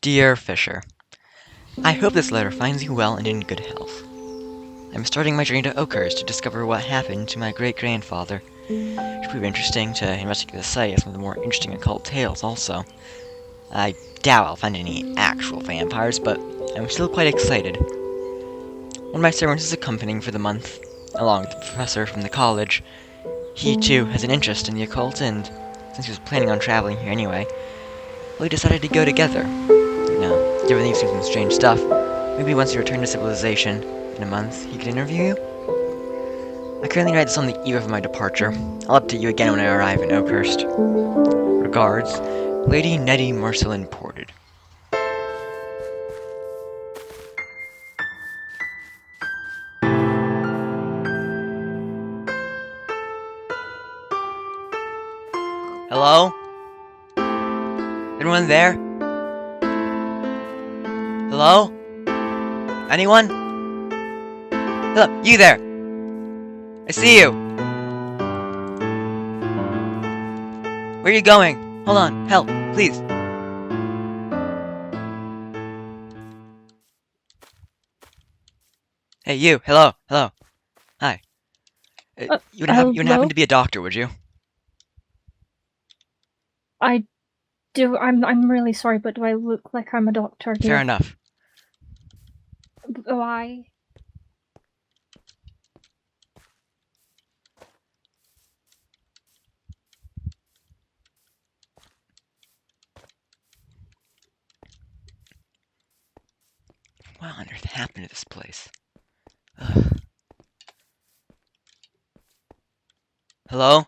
Dear Fisher, I hope this letter finds you well and in good health. I'm starting my journey to Octious to discover what happened to my great-grandfather. It should prove interesting to investigate the site and some of the more interesting occult tales also. I doubt I'll find any actual vampires, but I'm still quite excited. One of my servants is accompanying for the month, along with the professor from the college. He, too, has an interest in the occult, and since he was planning on traveling here anyway, we decided to go together. Now, given these some strange stuff, maybe once you return to civilization, in a month, he could interview you? I currently write this on the eve of my departure. I'll update you again when I arrive in Oakhurst. Regards, Lady Nettie Marceline Ported. Hello? Anyone there? Hello? Anyone? Hello, you there! I see you! Where are you going? Hold on, help, please! Hey, you! Hello! Hello! Hi. You wouldn't happen to be a doctor, would you? I do. I'm really sorry, but do I look like I'm a doctor? Fair enough. Why? What on earth happened to this place? Ugh. Hello?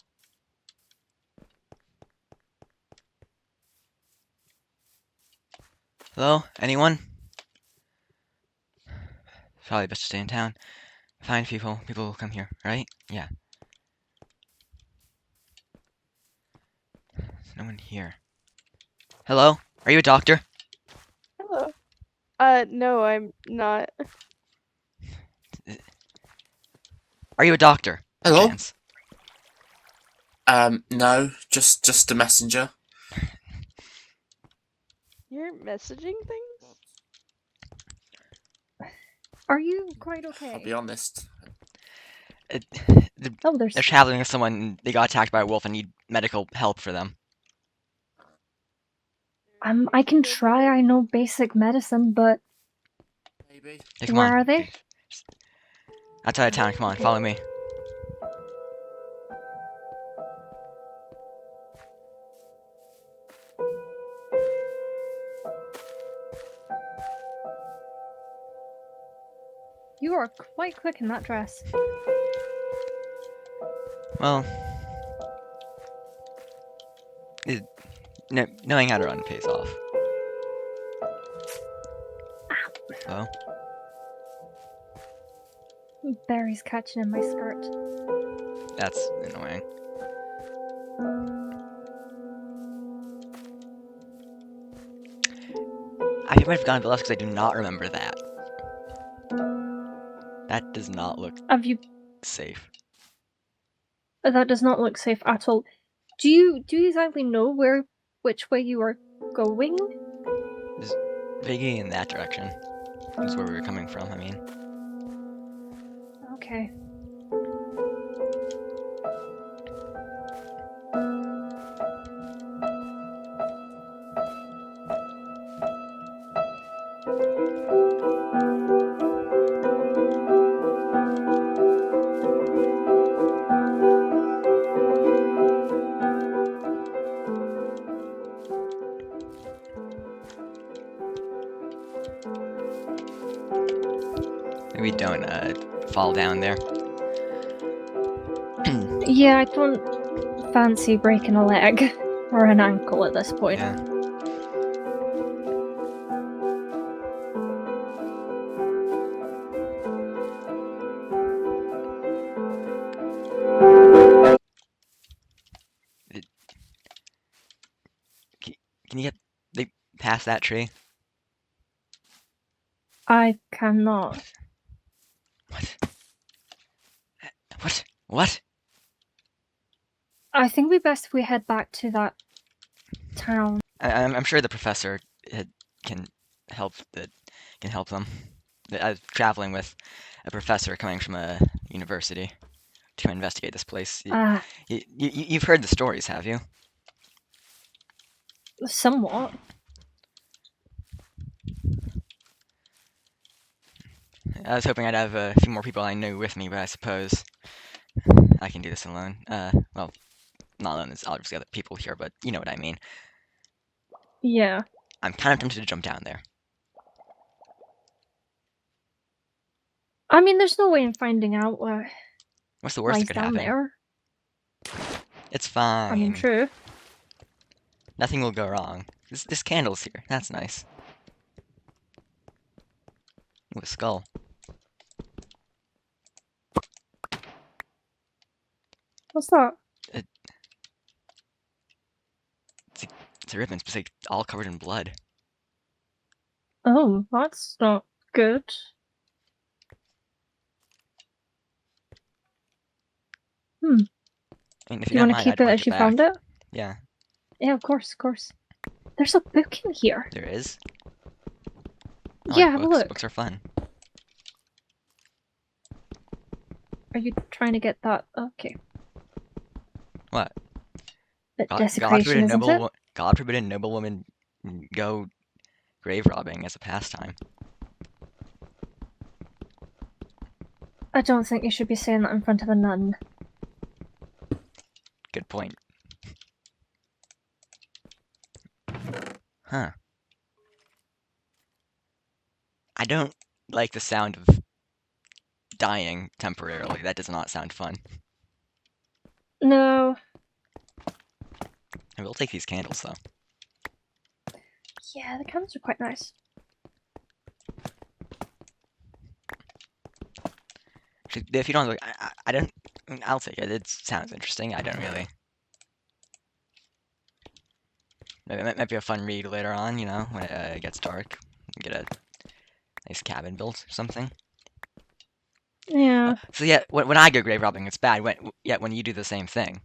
Hello? Anyone? Probably best to stay in town. Find people. People will come here, right? Yeah. There's no one here. Hello? Are you a doctor? Hello. No, I'm not. Are you a doctor? Hello? Chance? No, just a messenger. You're messaging things? Are you quite okay? I'll be honest. They're traveling with someone. They got attacked by a wolf and need medical help for them. I can try. I know basic medicine, but Maybe. Yeah, come where on. are they? Outside of town. Come on, follow me. You are quite quick in that dress. Well, knowing how to run pays off. Hello? Berries catching in my skirt. That's annoying. I might have gone to left because I do not remember that. That does not look safe. That does not look safe at all. Do you exactly know which way you are going? Just vaguely in that direction. Is where we were coming from, I mean. Okay. Maybe don't fall down there. Yeah, I don't fancy breaking a leg or an ankle at this point. Yeah. Can you get past that tree? I cannot. What? What? I think we best if we head back to that town. I'm sure the professor had can help them. I was traveling with a professor coming from a university to investigate this place. Ah, You've heard the stories, have you? somewhat. I was hoping I'd have a few more people I knew with me, but I suppose I can do this alone. Well, not alone, there's obviously other people here, but you know what I mean. Yeah. I'm kind of tempted to jump down there. I mean, there's no way in finding out what What's the worst lies that could down happen? there. It's fine. I mean, true. Nothing will go wrong. This candle's here. That's nice. Ooh, a skull. What's that? It's a ribbon. It's like all covered in blood. Oh, that's not good. I mean, if Do you don't want to mind, keep I'd it like as you back. found it? Yeah, Yeah, of course, of course. There's a book in here. there is. I Yeah, like have a books. look. Books are fun. Are you trying to get that? Okay. What? Bit God desecration, forbid a isn't it? noble. God forbid a noblewoman go grave robbing as a pastime. I don't think you should be saying that in front of a nun. Good point. Huh. I don't like the sound of dying temporarily. That does not sound fun. No. I will take these candles though. Yeah, the candles are quite nice. Actually, if you don't look, I don't. I mean, I'll take it. It sounds interesting. I don't really. It might be a fun read later on, you know, when it gets dark. Get a nice cabin built or something. Yeah. So yeah, when I go grave robbing, it's bad. When you do the same thing,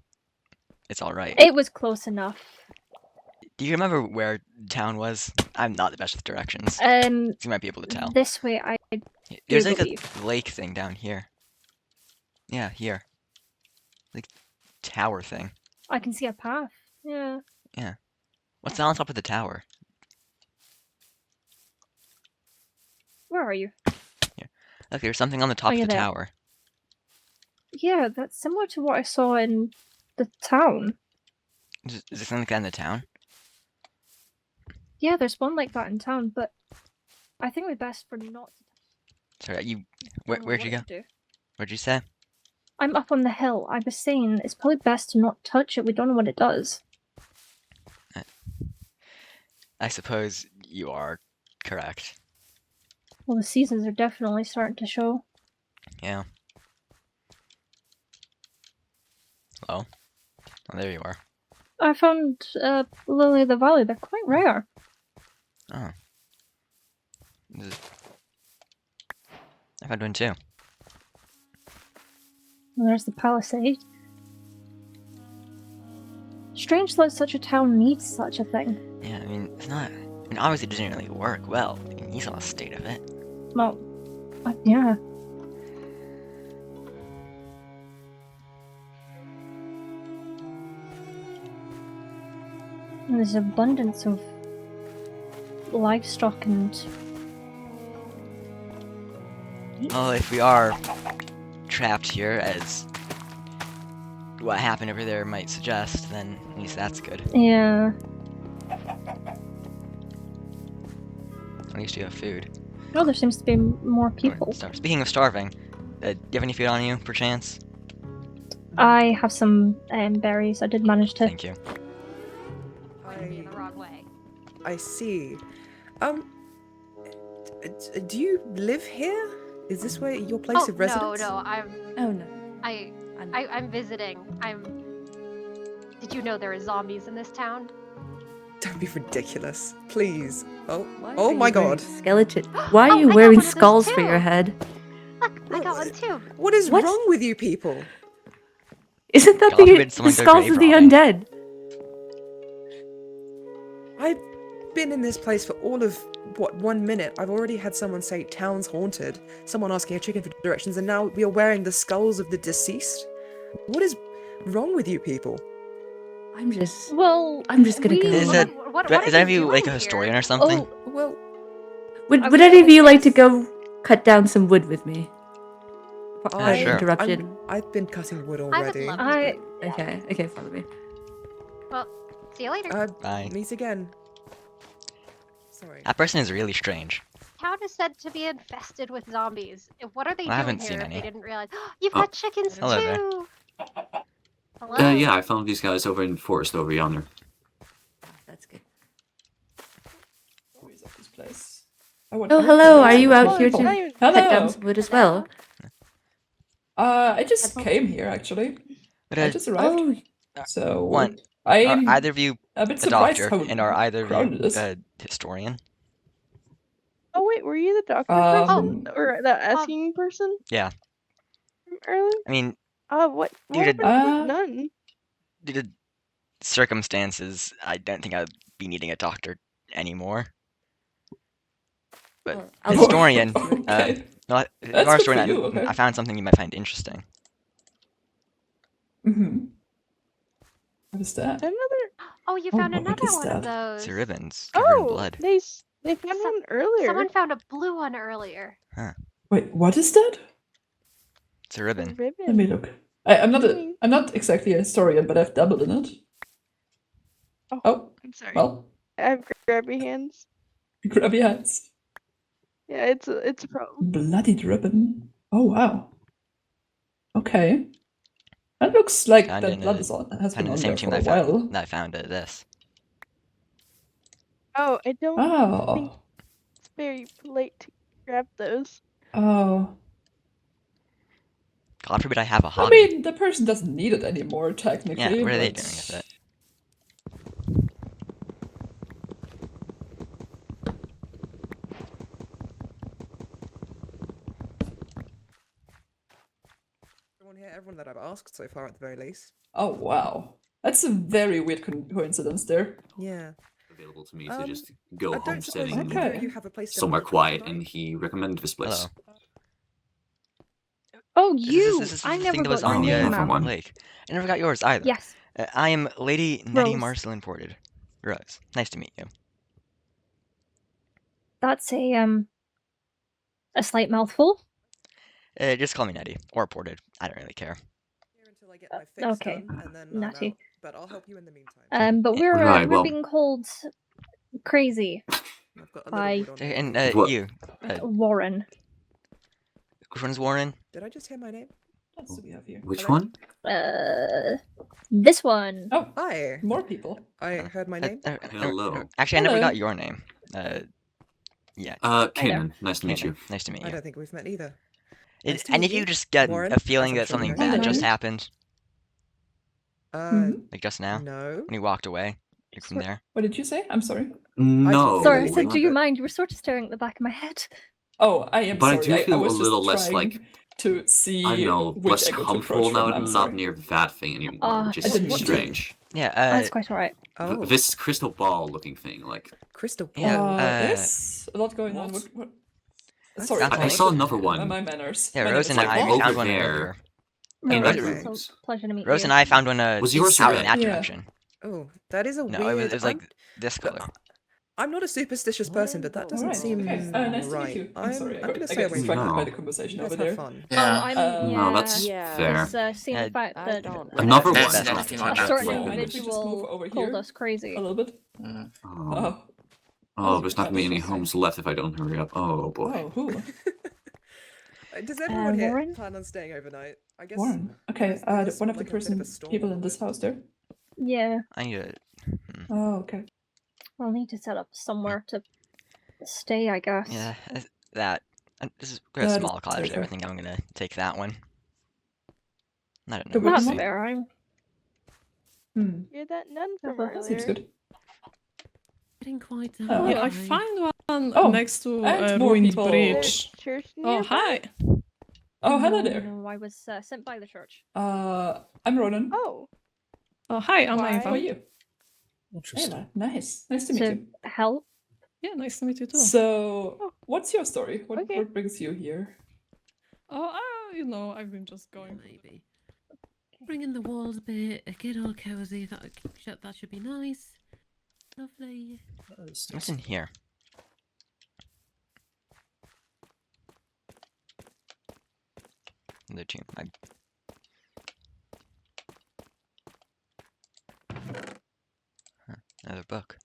it's all right. It was close enough. Do you remember where town was? I'm not the best with directions. Um, So you might be able to tell. this way I There's do like believe. a lake thing down here. Yeah, here. Like tower thing. I can see a path. Yeah. What's on top of the tower? Where are you? Look, there's something on the top Oh, of you're the there. tower. Yeah, that's similar to what I saw in the town. Is there something like that in the town? Yeah, there's one like that in town, but I think we're best for not to Sorry, you. I don't know Where'd you what go? to do. What'd you say? I'm up on the hill. I was saying it's probably best to not touch it. We don't know what it does. I suppose you are correct. Well, the seasons are definitely starting to show. Yeah. Oh. Oh, there you are. I found Lily of the Valley. They're quite rare. Oh. I found one too. And there's the Palisade. Strange that such a town needs such a thing. Yeah, I mean, it's not. I mean, obviously, it doesn't really work well. I mean, you saw the state of it. Well, yeah. And there's abundance of livestock and. Well, if we are trapped here, as what happened over there might suggest, then at least that's good. Yeah. At least you have food. Oh, there seems to be more Or people. Speaking of starving, do you have any food on you, perchance? I have some berries. I did manage to. Thank you. Pointed me in the wrong way. I see. Do you live here? Is this where your place of residence? No, I'm Oh no. I'm visiting. Did you know there are zombies in this town? Don't be ridiculous, please. Oh, Why oh are my you wearing God. Skeleton. Why are Oh, you I got wearing one of those skulls for too. your head? Look, I got one too. What is What? wrong with you people? Isn't that God forbid someone the go skulls grave of the robbing. undead? I've been in this place for all of what, 1 minute, I've already had someone say town's haunted, someone asking a chicken for directions, and now we are wearing the skulls of the deceased? What is wrong with you people? I'm just Well, gonna go. Is What- that what is are any of you you like a doing historian here? or something? Oh, Well, Would I would was any of you like to gonna go cut down some wood with me? Sure. Interrupted. I've been cutting wood I would already. love to. I Okay, follow me. Well, see you later. Bye. Meet again. Sorry. That person is really strange. Town is said to be infested with zombies. What are they I doing haven't here seen if any. they didn't realize? You've Oh. got chickens Hello there. too. Hello. Yeah, I found these guys over in the forest over yonder. That's good. Always at this place. I want- Oh, I want hello. to Are you visit. out Oh, here it's to not even- cut down Hello. some wood as well? I just came here actually. But I just arrived. uh, So one, are I'm either of you a bit a surprised doctor, how and are either of crowded you it is. a historian? Oh wait, were you the doctor person Um, or the asking person? Yeah. From earlier? I mean, What Due to- happened with none? due to circumstances, I don't think I'd be needing a doctor anymore. But Well, a I'll- historian, okay. no, That's you're a good for historian, you, okay. I found something you might find interesting. Mm-hmm. What is that? Another. Oh, you Oh, found what another is one of that? those. It's ribbons covered in Oh, blood. they found Some- one earlier. Someone found a blue one earlier. Wait, what is that? It's a ribbon. Ribbon. Let me look. I'm not exactly a historian, but I've dabbled in it. Oh, I'm sorry. well, I have grabby hands. grab your hands. Yeah, it's a problem. Bloodied ribbon. Oh wow. Okay. That looks like Found that in blood a- has been Found in on the there same team for a that I while. found, that I found this. Oh, I don't think Oh. it's very polite to grab those. Oh. God forbid I have a I hobby. mean, the person doesn't need it anymore, technically. Yeah, what are they but- doing with it? Everyone that I've asked so far, at the very least. Oh wow. That's a very weird coincidence there. Yeah. Available to me to just go I don't suppose homesteading Okay. you have a place to somewhere live quiet, tonight? and he recommended this place. Hello. Oh, This is- you! this is I the never thing that was got on your the name different out. one. lake. I never got yours either. Yes. I am Lady Nettie Rose. Marceline Ported. Rose. Nice to meet you. That's a slight mouthful. Just call me Nettie. Or Ported. I don't really care. Here until I get my fix okay. done, and then I'm Natty. out, but I'll help you in the meantime. But we're Right, we're well- being called crazy, I've got a little Bye. wood on here. And What? you. Warren. Which one's Warren? Did I just hear my name? What else do we have here? Which Hello? one? This one. Oh, Hi. more people. I heard my name. Hello. Actually, I never Hello. got your name. Yeah. Kanan, nice to meet Kanan, you. Nice to meet I you. don't think we've met either. It- Nice to and meet if you you, just get Warren, a feeling as I'm that sure you something know. bad just Hello. happened, Mhm. like just now, No. when you walked away, like from there. What did you say? I'm sorry. No. Sorry, I Oh, said, not do you that- mind? You were sort of staring at the back of my head. Oh, I am But I sorry. do feel was a just little less, trying like, to see I don't know, which less angle to comfortable approach now from. that I'm I'm not sorry. near that thing anymore, which I is didn't mean to. strange. Yeah, That's quite alright. Oh, This crystal ball looking thing, like, crystal ball. Yeah, There's a lot going on. What? Sorry, I saw another one. My manners. yeah. My Rose and manners. I Like, found over one there. earlier. In Rose, the Okay. so rooms. pleasure to meet Rose you. and I found one. Was yours out in red? that Yeah. direction. Oh, that is a No, weird. it was like this color. I'm not a superstitious person, but that doesn't Alright, seem okay. Nice to right. meet you. I'm sorry. I'm gonna I stay got away from distracted No. by that. the conversation You guys over have there. fun. Oh, Yeah. I'm No, that's yeah. fair. Seeing the fact that Another Yeah, one. that's a nothing like certain that. Mind if we just move individual over called here us crazy. a little bit. Mm. Oh. Oh. There's not gonna be any homes left if I don't hurry up. Oh boy. Oh, who? Does everyone here Warren? plan on staying overnight? I guess. Warren. Okay, there's one of the like a bit of person a storm people in on this the- house there. Yeah, I need to. Oh, okay. I'll need to set up somewhere to stay, I guess. Yeah, that. This is we're a That is small cottage very there. I fair. think I'm gonna take that one. I don't The know. That's wooden one? fair. I'm You're that nun from well, earlier. That seems good. Getting quite. Oh, Yeah, I found one Oh, next to and a more ruined people. There's bridge. church Oh, nearby? hi. Oh, hello no, there. No, I was sent by the church. I'm Ronan. Oh, Oh, hi, I'm Why? How are Ava. you? Ava. Nice. Nice to meet To you. help. Yeah, nice to meet you too. So, what's your story? What Okay. what brings you here? Oh, you know, I've been just going. Maybe. Bring in the walls a bit, get all cozy. That should be nice. Lovely. What's in here? The tomb. Another book.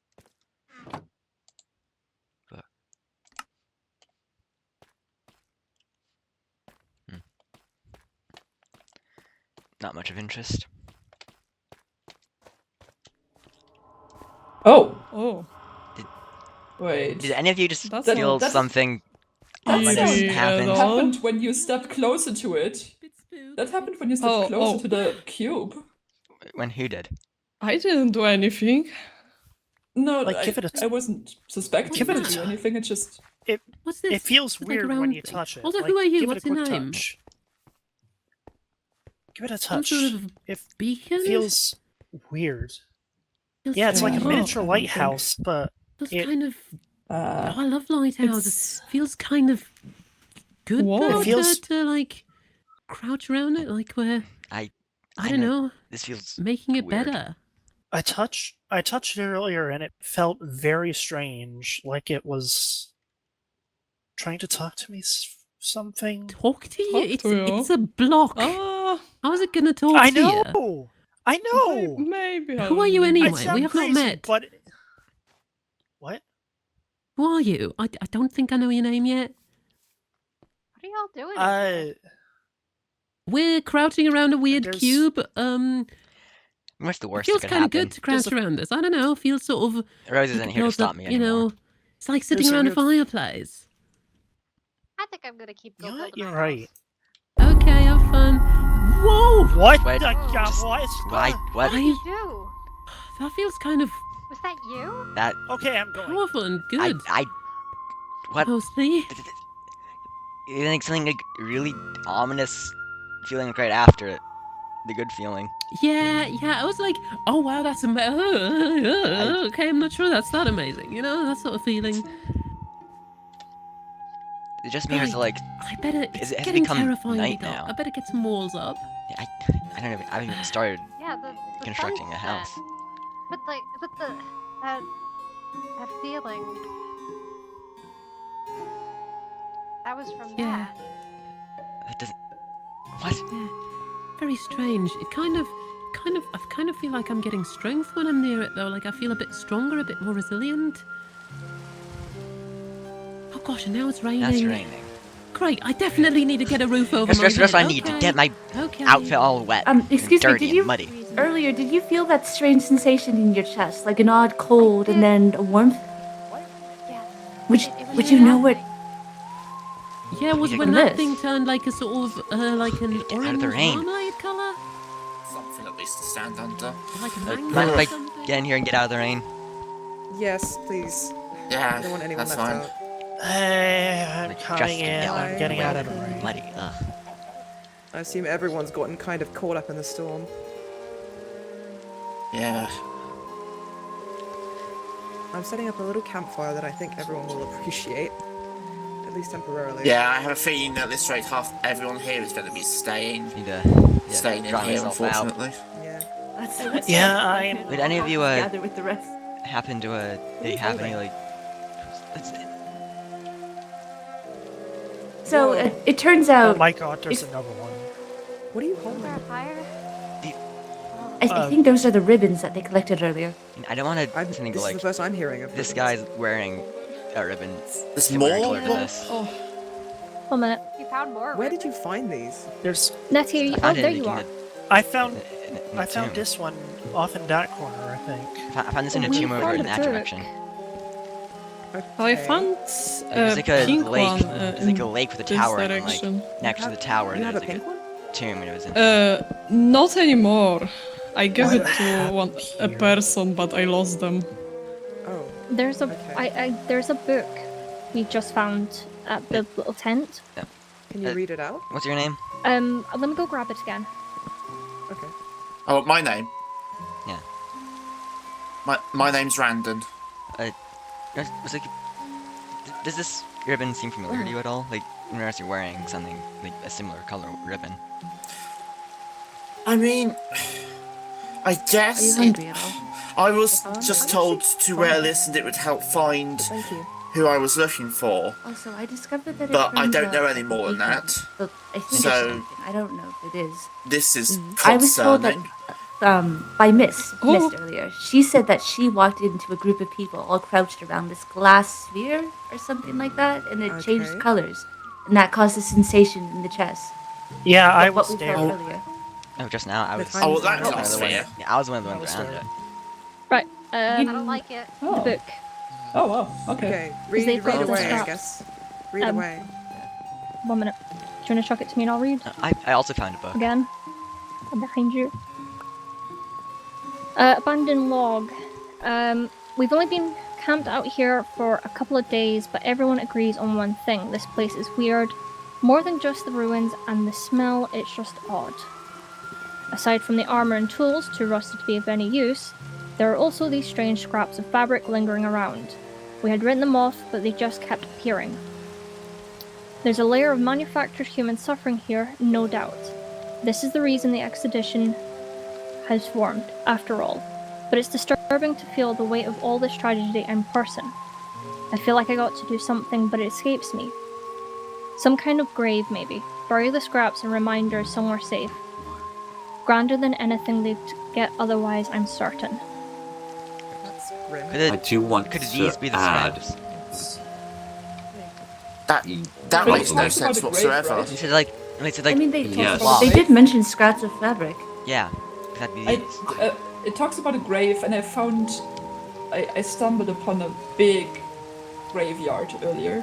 Not much of interest. Oh, Oh, wait. Did any of you just That's feel that's- something That when sound this happened? at all? happened when you stepped closer to it. Bit spooky. That happened when you stepped closer oh. to the cube. When who did? I didn't do anything. No, Like, give it a I wasn't suspecting Give it you a to do t- anything. It's just What's this? It feels It's like weird round when you thing. touch it. Also, like, who are you? give What's it a your quick name? touch. Give it a Some touch. sort of It beacon? feels weird. Feels Yeah, it's like a strange. miniature Oh, lighthouse, but Feels it- kind of. uh, I love lighthouses. Feels kind of good Whoa. though It feels- to like crouch around it, like we're I don't know, This feels making it weird. better. I touched it earlier and it felt very strange, like it was trying to talk to me something. Talk to you? Talk It's to you. it's a block. Ah, How is it gonna talk I to you? know. I know. maybe. Who are you I'll- anyway? I we sound have not crazy, met. But what? Who are you? I don't think I know your name yet. What are y'all doing? in here? We're crouching around a weird There's- cube. What's the It worst feels that could kind of happen? good to crouch around this. I don't know. Feels sort of. Rose like isn't it here to builds stop up, me you anymore. know, it's like sitting There's a around a weird- fireplace. I think I'm gonna keep You know going. what? You're right. Okay, have fun. Whoa! What? Wait, the just- what? Why? What? What did you do? That feels kind of Was that you? That Okay, I'm going. powerful and good. what? Mostly. You think something like really ominous feeling right after it? The good feeling. Yeah. I was like, oh wow, that's amazing. Okay, I'm not sure that's that amazing. You know, that sort of feeling. It just means Right. like I better. It's it has getting become terrifyingly night dark. now. I better get some walls up. I haven't even started Yeah, the constructing a sunset. house. But that feeling. That was from Yeah. that. That doesn't. What? Yeah. Very strange. It kind of, I kind of feel like I'm getting strength when I'm near it though. Like I feel a bit stronger, a bit more resilient. Oh gosh, and now it's raining. That's raining. Great. I definitely need to get a roof over my That's head. what I need to get my Okay. outfit all wet, Excuse and me, dirty, did you and muddy. earlier? Did you feel that strange sensation in your chest, like an odd cold and then a warmth? Yeah. Would It was would you know what? Yeah, was Like when that this. thing turned like a sort of like an Get out of orange the rain. marmalade colour, Something at least to stand under. like a Mind mango if or I something. get in here and get out of the rain? Yes, please. Yeah, I don't want anyone that's left fine. out. Hey, I'm Like, coming just in. get I'm out. getting Wait. out of the rain. Muddy. Ugh. I assume everyone's gotten kind of caught up in the storm. Yeah. I'm setting up a little campfire that I think everyone will appreciate. At least temporarily. Yeah, I have a feeling at this rate half everyone here is going to be staying Need to staying in dry here, myself out. unfortunately. Yeah. That's Yeah, I'm. Did any of you gather with the rest. happen to did you have any like? So it turns Oh out my god, there's if- another one. What are you Is holding? there a fire? I think those are the ribbons that they collected earlier. I don't want to This think is like the first I'm hearing of this ribbons. guy's wearing a ribbon. There's similar more? color to this. Oh, 1 minute. You found more. Where did you ribbons. find these? There's. Nettie, are you... I oh, found it there in you the- are. I found. in the I found tomb. this one off in that corner. I think. I found this in a Oh, we tomb over found in a that book. direction. I Okay. found It's a like a pink lake. one It's like a in lake with a this tower, and like direction. next to the tower, You there's have a like pink one? a tomb, and it was in. Not anymore. I gave What it to one a here? person, but I lost them. Oh. There's a Okay. there's a book we just found at the little tent. Can you read it out? What's your name? Let me go grab it again. Okay. Oh, my name? Yeah. My name's Randon. Was like does this ribbon seem familiar to you at all? Like, unless you're wearing something like a similar color ribbon. I mean, I Are guess you hungry at all? I was just told to wear this and it would help find Thank you. who I was looking for. Also, I discovered that it But I turns don't out know any that more than Pika- that. But I think So- it's something. I don't know if it is. This is I was told that concerning. by Mist earlier. She said that she walked into a group of people all crouched around this glass sphere or something like that, and it changed Okay. colors, and that caused a sensation in the chest. Yeah, I Like what was we there. felt earlier. Oh, just now I The was. time Oh, is that's now. not fair. Yeah, I was one of the ones was around fair. it. Right. I don't like it. The Oh. book. Oh wow. Okay. Okay, they've read got the away, I straps. guess. Read Um, away. 1 minute. Do you want to chuck it to me and I'll read? I also found a book. Again. I'm behind you. Abandoned log. We've only been camped out here for a couple of days, but everyone agrees on one thing. This place is weird. More than just the ruins and the smell, it's just odd. Aside from the armor and tools, too rusted to be of any use, there are also these strange scraps of fabric lingering around. We had written them off, but they just kept appearing. There's a layer of manufactured human suffering here, no doubt. This is the reason the expedition has formed, after all. But it's disturbing to feel the weight of all this tragedy in person. I feel like I got to do something, but it escapes me. Some kind of grave, maybe. Bury the scraps and reminders somewhere safe. Grander than anything they'd get otherwise, I'm certain. That's grim. Could I do want could to these be the add. scraps? That But makes it no talks about sense the grave, whatsoever. right? They said like, I mean, they, Yes. they did mention scraps of fabric. yeah. Could that be I, these? it talks about a grave, and I stumbled upon a big graveyard earlier.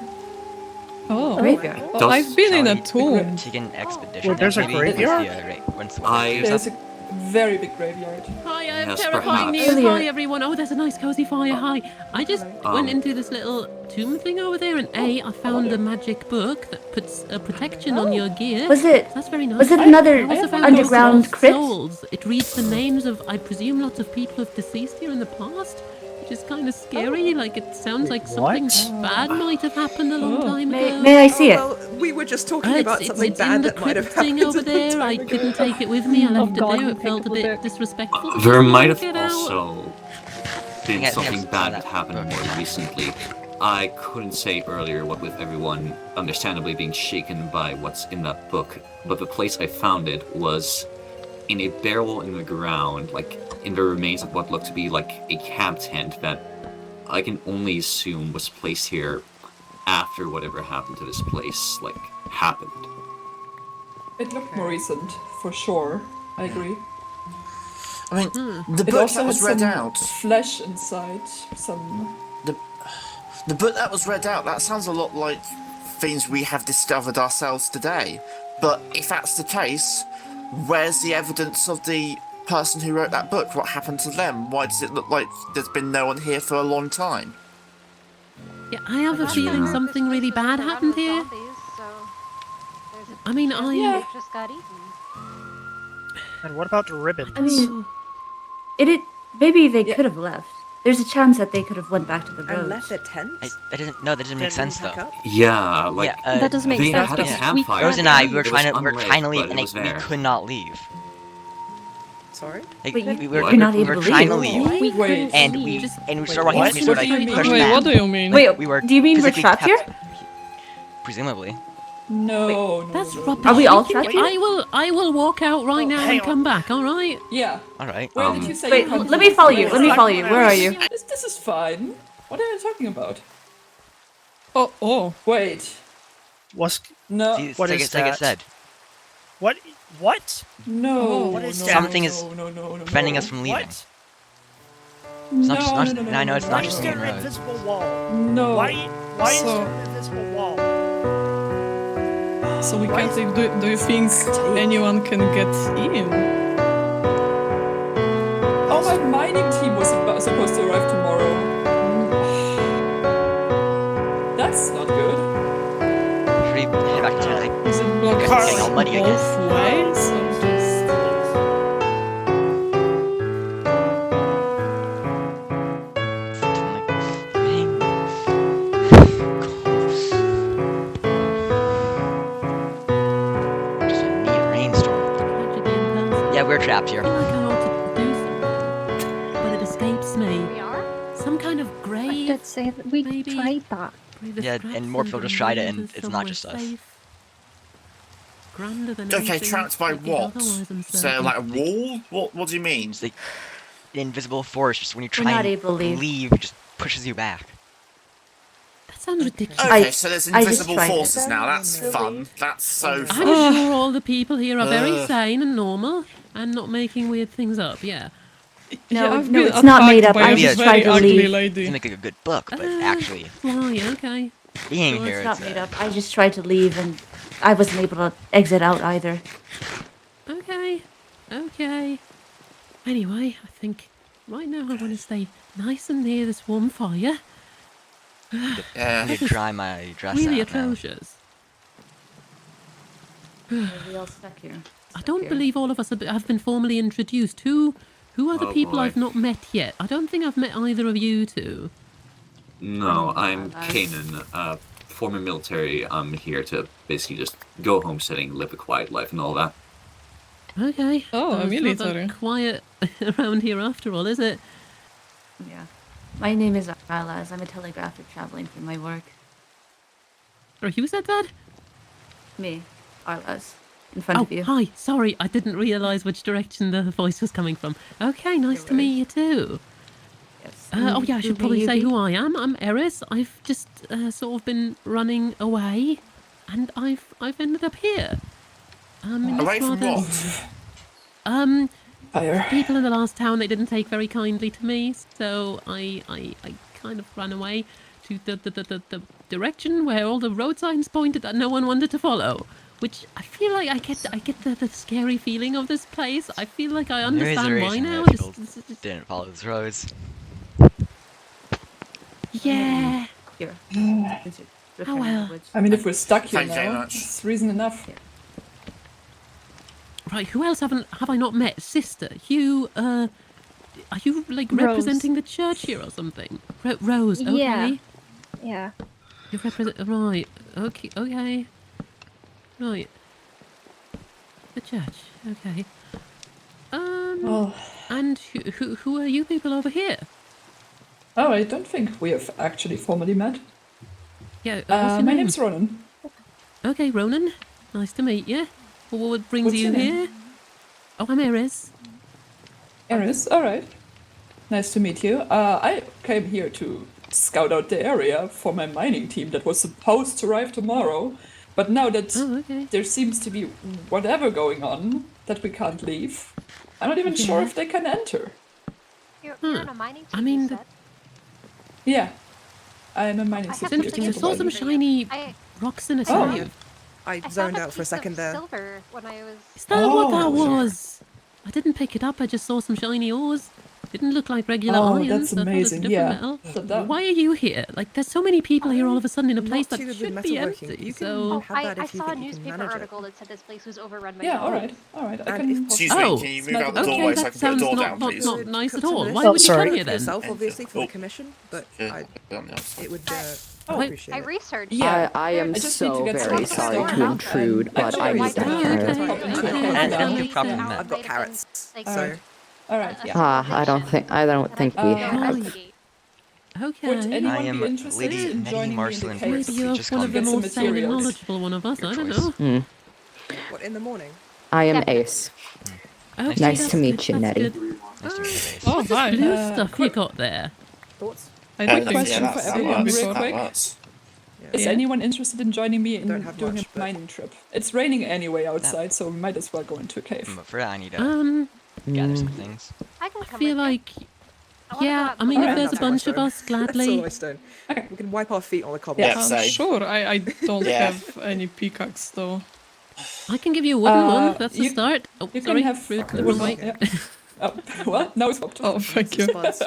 Oh. Graveyard. Well, Does- I've been in a Shall we tomb. take an expedition. Well, there's a maybe graveyard? once the I- weather clears There's up. a very big graveyard. Hi, I have Yes, terrifying perhaps. news. Hi, Earlier- everyone. Oh, there's a nice cozy fire. Hi. I just went into this little tomb thing over there, and I found a magic book that puts a protection on your gear. Was it? That's very nice. Was it another I also found underground Lost crypt? Souls. It reads the names of, I presume, lots of people who have deceased here in the past, which is kind of scary. Like, it sounds like something bad might have happened a long time ago. May I see it? Well, we were just talking It's- about it's- something it's in bad the that might have crypt thing happened over a long there. I time couldn't ago. take it with me. I left God, it there. you It felt a picked the bit book. disrespectful. There might Take have it out. also I been think something I've bad seen that that happened book. more recently. I couldn't say earlier what with everyone understandably being shaken by what's in that book, but the place I found it was in a barrel in the ground, like in the remains of what looked to be like a camp tent that I can only assume was placed here after whatever happened to this place, like, happened. It looked more recent, for sure. I agree. I mean, the It book also that had was read some out. flesh inside. Some. The book that was read out. That sounds a lot like things we have discovered ourselves today. But if that's the case, where's the evidence of the person who wrote that book? What happened to them? Why does it look like there's been no one here for a long time? Yeah, I have a feeling something really bad happened here. I mean, I... Just got eaten. And what about the ribbons? I mean, maybe they could have left. There's a chance that they could have went back to the And roads. left their tent? That didn't make sense though. Yeah, like That doesn't make they sense had a because campfire. Rose and I, we were It was trying to unlit, leave, but and it was we there. could not leave. Sorry? Like, Wait, we were you're not we able were to trying to leave? leave, We Wait. couldn't and leave. we started walking, and we sort of like pushed Wait, back. what do you mean? Wait, We were do you mean we're physically trapped here? Presumably. No, That's no. rubbish. Are we all You can- trapped? I will walk out right now hang and on. come back, alright? Yeah. All right. Where did you say Wait, you come let me from? follow you. Let me follow you. Where are you? This is fine. What are you talking about? Oh. Wait. Was No. See, what like is it's like it that? said, what? What? No. What is no, that? Something is no, preventing us from leaving. What? It's not just No, not, no, no, and I know no, it's no, not Why just is the there main an road. invisible wall? No. Why is So- there an invisible wall? So we can't leave. Do you think anyone can get in? Oh, my mining team was supposed to arrive tomorrow. That's not good. Should we head back to like Is it blocked getting all muddy again? both ways? Or just... like We Maybe- tried that. Yeah, and more people just tried it, and it's not just us. Grander than Okay, anything trapped by that is what? otherwise So, uncertain. like a wall? What do you mean? It's like the invisible force, just when you We're try not and able to leave. leave, it just pushes you back. That sounds ridiculous. Okay, so there's I just invisible tried it. forces now. That's fun. That's so fun. I'm sure all the people here are very Ugh. sane and normal and not making weird things up, yeah. No, I've no, been it's not made up. attacked by I a just very tried to ugly leave. lady. Seems like a good book, but actually, Why, okay. being No, here, it's not it's made up. I just tried to leave, and I wasn't able to exit out either. Okay. Anyway, I think right now I want to stay nice and near this warm fire. Yeah. I need to dry my dress Really out now. atrocious. Are we all stuck here? I don't believe all of us have been formally introduced. Who are the Oh, people boy. I've not met yet? I don't think I've met either of you two. No, I'm Kanan, former military. I'm here to basically just go homesteading, live a quiet life, and all that. Okay. Oh, a It's not that military. quiet around here after all, is it? Yeah. My name is Arlaz. I'm a telegrapher traveling for my work. Or who said that? Me, Arlaz, in front of you. Hi. Sorry, I didn't realise which direction the voice was coming from. Okay, nice to meet you too. Yes. Oh yeah, I should probably you say be? who I am. I'm Eris. I've just sort of been running away, and I've ended up here. In this Away from rather- what? Fire. People in the last town, they didn't take very kindly to me, so I kind of ran away to the direction where all the road signs pointed that no one wanted to follow. Which I feel like I get the scary feeling of this place. I feel like I There is a understand why reason now. that This- people this- this- didn't follow those roads. yeah. Here. Oh well. I mean, if we're stuck here Thank you very now, much. it's reason enough. Right, who else have I not met? Sister, you, are you, like, Rose. representing the church here or something? Rose, okay. Yeah. Yeah. You represent, right, okay. Right. The church, okay. Oh. And who are you people over here? Oh, I don't think we have actually formally met. Yeah, what's your My name? name's Ronan. Okay, Ronan, nice to meet you. Well, what brings What's you your name? here? Oh, I'm Eris. Eris, alright. Nice to meet you. I came here to scout out the area for my mining team that was supposed to arrive tomorrow. But now that Oh, okay. there seems to be whatever going on that we can't leave, I'm not even sure if they can enter. You're in a mining team, I mean, you the- said? Yeah. I'm a mining I It's have interesting, I something saw to some say for you. shiny I rocks in a Oh. cave. I I found zoned a out for a piece second of there. silver when I was. Is that what that Oh. was? I didn't pick it up, I just saw some shiny ores. Didn't look like regular Oh, iron. that's so I thought it was a amazing, different yeah. metal. So that- Why are you here? Like, there's so many people here all of a sudden in a place that too good with should be metalworking. empty. You can So, have that I if you saw a think you can newspaper manage it. article that said this place was overrun by Yeah, goblins. alright. I And can. if Excuse Oh. me, can you move Smell out the it. doorway okay, so I that can put sounds the door not, down, not, please? not nice Cut at some all. of this Why out would you sorry. come here for then? yourself, obviously, for Oh. the commission, but Yeah, I, down there. it would Oh, appreciate I it. researched. Yeah. I am I just need to so get very some sorry stuff to out. intrude, And but I actually, need to I have can okay. pop into a Okay. cave And now. you could probably sense. met. I've got carrots, Like, so Alright, yeah. I don't think we and I have. investigate. Okay. Would anyone I am be interested Lady in Nettie joining me in Marceline the Pierce. cave? Maybe you're Just one call of me the Get more some sane and materials. knowledgeable one of us. Your I don't choice. know. what, in the morning? I am Definitely. Ace. Okay, Nice that's to meet good, you, that's Nettie. good. Nice to meet you, Ace. Oh, What's this hi. blue Uh, stuff you got there? Thoughts? I had a Quick question question for that everyone works, real that quick. works. Is Yeah. anyone interested in joining me in Don't have doing much, a but- mining trip? It's raining anyway outside, so we might as well go into a cave. But for that, I need to gather some things. I can I come feel with you. like, I wanna go yeah, out I mean, to if Alright. there's a That's all bunch of my us, stone. That's all gladly. my stone. Okay. We can wipe our feet on the cobble. Yeah, same. Sure, I don't Yeah. have any pickaxe though. I can give you a wooden one. That's a you- start. Oh, You sorry. can have Rude, Okay. the wrong way. Yeah. Oh, what? No, it's popped. Oh, thank you. Spice.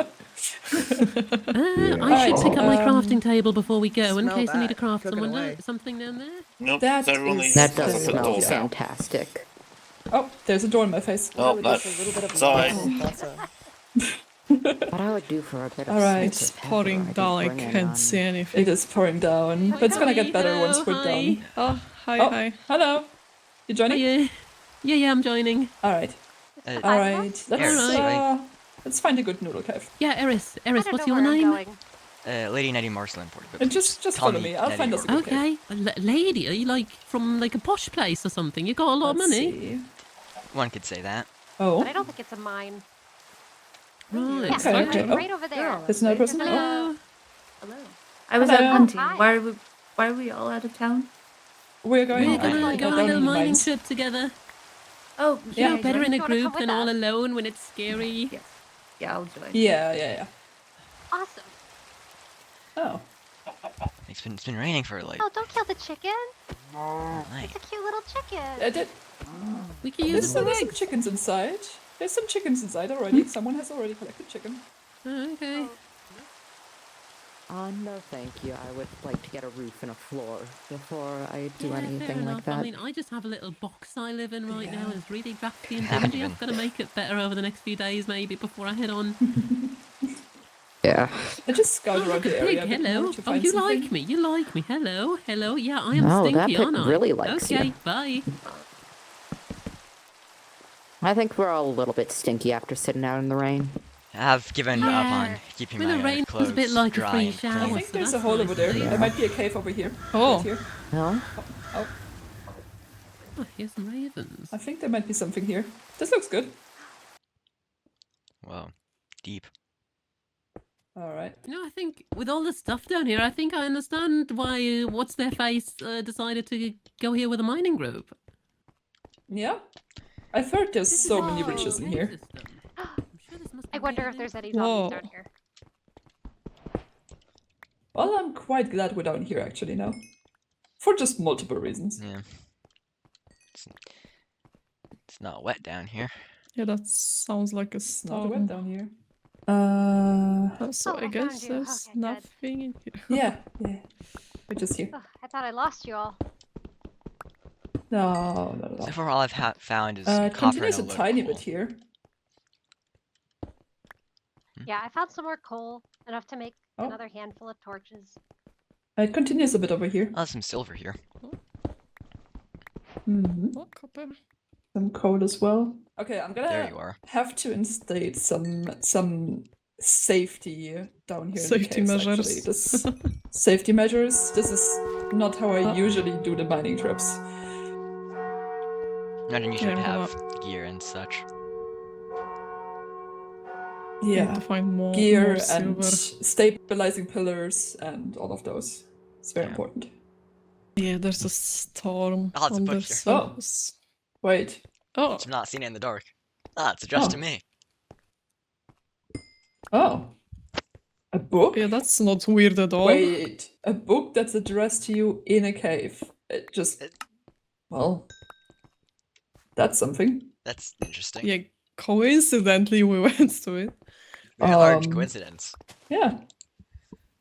I should pick up my crafting table before we go, in Smell case I need to that craft cooking someone away. something down there. Nope, That everyone is- leaves. That I'll does put the smell door down. fantastic. Oh, there's a door in my face. Oh, no. Sorry. What I would do for a bit of Alright. salt It's and pepper, pouring I'd down, I bring in, can't see anything. It is pouring down. But it's gonna get better once we're Hi. done. Oh, hi, Oh, hi. hello. You joining? Yeah, I'm joining. Alright. Uh, Alright. Eris, Let's find a good noodle cave. Yeah, Eris, I don't what's know your where I'm name? going. Lady Nettie Marceline Port. And just follow me. I'll find us a good cave. Okay. Lady, are you like from like a posh place or something? You got a lot of money? See. One could say that. Oh. But I don't think it's a mine. Right. Yeah, Okay. right over there. There's another person? Hello. Hello. I was Hello. out hunting. Hi. Why are we all out of town? We're going We're gonna go on a little mining trip together. Oh, Yeah, yeah. better in a You wanna come group with than all us? alone when it's scary. Yes. Yeah, I'll join. Yeah. Awesome. Oh. It's been raining for like. Oh, don't kill the chicken. Night. It's a cute little chicken. We can There's use some some eggs. chickens inside. There's some chickens inside already. Someone has already collected chicken. Oh, okay. No, thank you. I would like to get a roof and a floor before I do Yeah, fair anything like enough. that. I mean, I just have a little box I live in right now. It's really drafty and Haven't dingy. even- I've got to make it better over the next few days, maybe, before I head on. Yeah. I just scout around Look the at area. pig, a bit more hello. to Oh, find you something. like me. You like me. Hello. Yeah, I am No, that stinky, pig aren't I? really likes okay, you. bye. I think we're all a little bit stinky after sitting out in the rain. I've given up on Yeah. keeping When my the rain clothes was a bit like a dry free and shower. I clean. think So there's a that's hole nice over there. to see. There might be a cave over here. Oh. Right here. No? Oh, Oh, here's some ravens. I think there might be something here. This looks good. Whoa, deep. Alright. You know, I think with all the stuff down here, I think I understand why What's Their Face decided to go here with a mining group. Yeah? I've heard there's This is so a many whole riches in cave here. system. I'm sure this must I be wonder really if there's any Whoa. zombies down here. Well, I'm quite glad we're down here actually now. For just multiple reasons. Yeah. It's not wet down here. Yeah, that sounds like a It's not wet storm. down here. So Oh, I I guess found you. there's Okay, good. nothing in here. Yeah. We're just here. Ugh, I thought I lost you all. No. So far, all I've found is copper Continues a and a tiny load of bit here. Yeah, I found some more coal, enough to make Oh. another handful of torches. It continues a bit over here. Oh, there's some silver here. Hmm. Oh, copper. Some coal as well. Okay, I'm There gonna you are. have to instate some safety down here. Safety in the caves, measures. Actually. This safety measures. This is not how I usually do the mining trips. Randon, you should I'm gonna- have gear and such. Need Yeah, to find more gear silver. and stabilizing pillars and all of those. It's very Yeah. important. Yeah, there's a storm Oh, it's a on the butcher. surface. Wait. Oh, I've not seen it in the dark. Ah, it's addressed to Oh. me. Oh. A book? yeah, that's not weird at all. Wait. A book that's addressed to you in a cave. It just. Well. That's something. That's interesting. Yeah, coincidentally we went to it. Very large Um, coincidence. Yeah.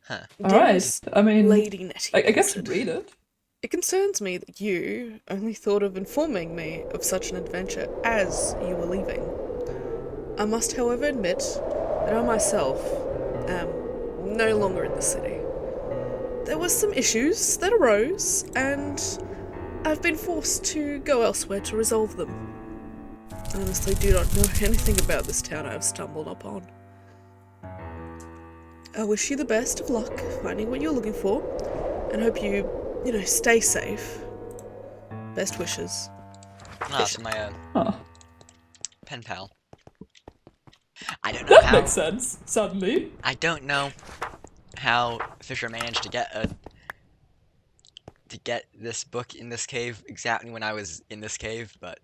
Huh. Alright. I mean. Lady Nettie. I guess Wilted. read it. It concerns me that you only thought of informing me of such an adventure as you were leaving. I must, however, admit that I myself am no longer in the city. There were some issues that arose, and I've been forced to go elsewhere to resolve them. I honestly do not know anything about this town I have stumbled upon. I wish you the best of luck finding what you're looking for, and hope you stay safe. Best wishes. Ah, it's my Oh. pen pal. I don't know That how. makes sense, suddenly. I don't know how Fisher managed to get this book in this cave exactly when I was in this cave, but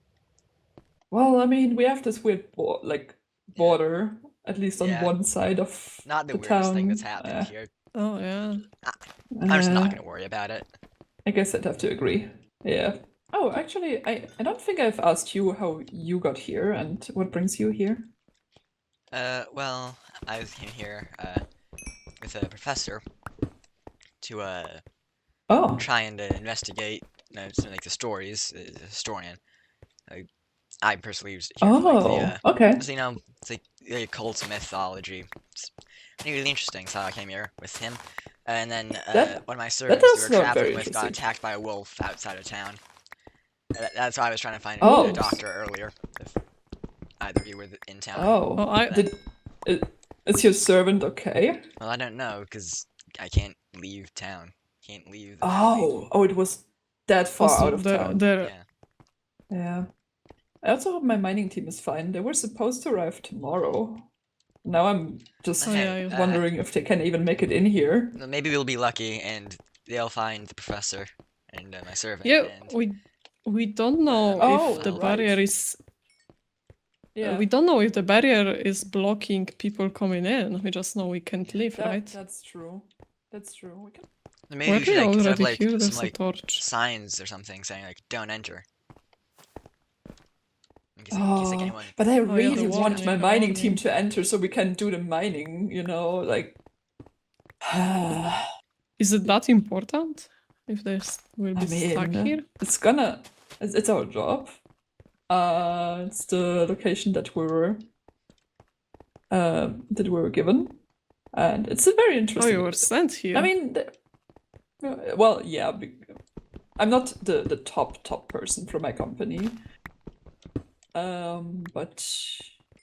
Well, I mean, we have this weird border, at least on Yeah. one side of not the the weirdest town. thing that's happened here. Oh yeah. I'm just Uh, not gonna worry about it. I guess I'd have to agree. Yeah. Oh, actually, I don't think I've asked you how you got here and what brings you here. Well, I came here, with a professor to, Oh. try and investigate, some, like, the stories, as a historian. I personally was here for, like, okay. just, it's like the occult mythology. It's really interesting, so I came here with him. And then, That- one of my servants does we were sound very traveling with got interesting. attacked by a wolf outside of town. That's why I was trying to find Oh. a doctor earlier, if either of you were in town. Oh. Oh, I Is your servant okay? Well, I don't know, because I can't leave town. Can't leave the Oh, it was that far Also, out of town. Yeah. Yeah. I also hope my mining team is fine. They were supposed to arrive tomorrow. Now I'm just wondering if they can even make it in here. Maybe we'll be lucky and they'll find the professor and my servant. Yeah, and, we don't know if the barrier is. Yeah. We don't know if the barrier is blocking people coming in. We just know we can't leave, right? That's true. That's true. We can. Maybe we should like, have like some like signs or something saying like "Don't enter." In case, like, anyone... But I really want my mining team to enter so we can do the mining. You know, like. Is it that important? If they will be stuck here? It's our job. It's the location that we were given, and it's a very interesting. Oh, you were sent here. I mean, well, yeah. I'm not the top person from my company, but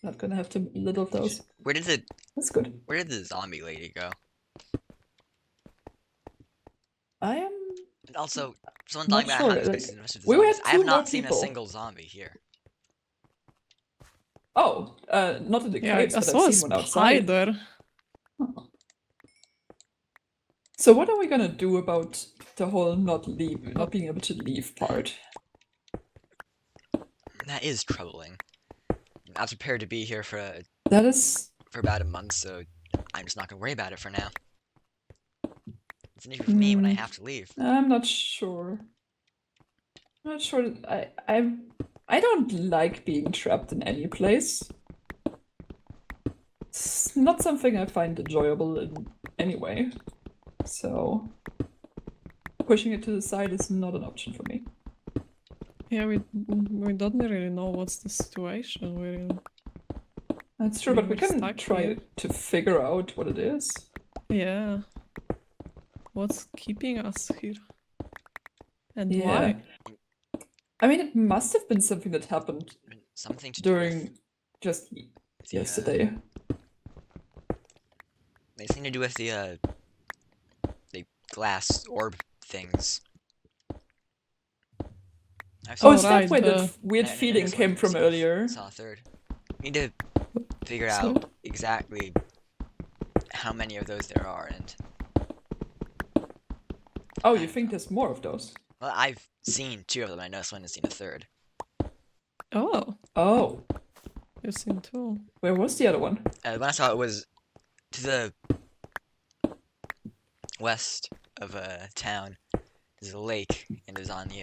not gonna have to little those. Where did the... That's good. Where did the zombie lady go? I am. And also, someone talking about how this place is infested with We had zombies. I have two more not seen a people. single zombie here. Oh, not in the caves, I but saw I've a seen one outside. spider. So what are we gonna do about the whole not being able to leave part? That is troubling. I'm not prepared to be here for about a month, so I'm just not gonna worry about it for now. It's an issue for me when I have to leave. I'm not sure. I'm not sure. I don't like being trapped in any place. It's not something I find enjoyable in any way. So pushing it to the side is not an option for me. Yeah, we don't really know what's the situation we're in. That's true, but we can try to figure out what it is. Yeah. What's keeping us here? And why? I mean, it must have been something that happened during just yesterday. Anything to do with the glass orb things. Is that where that weird feeling came from earlier? Saw a third. We need to figure out exactly how many of those there are, and... Oh, you think there's more of those? Well, I've seen 2 of them. I know someone has seen a 3rd. Oh. You've seen 2. Where was the other one? When I saw it was to the west of town. There's a lake, and there's on the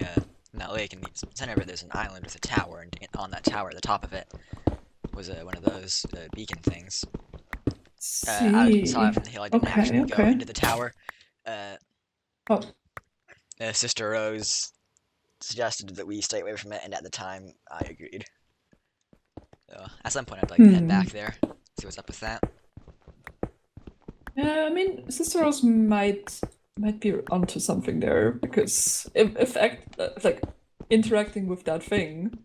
in that lake in the center of it there's an island with a tower, and on that tower at the top of it was one of those beacon things. I saw it from the hill. I didn't actually go into the tower. Sister Rose suggested that we stay away from it, and at the time I agreed. So at some point I'd like to head back there, see what's up with that. Yeah, I mean, Sister Rose might be onto something there, because if interacting with that thing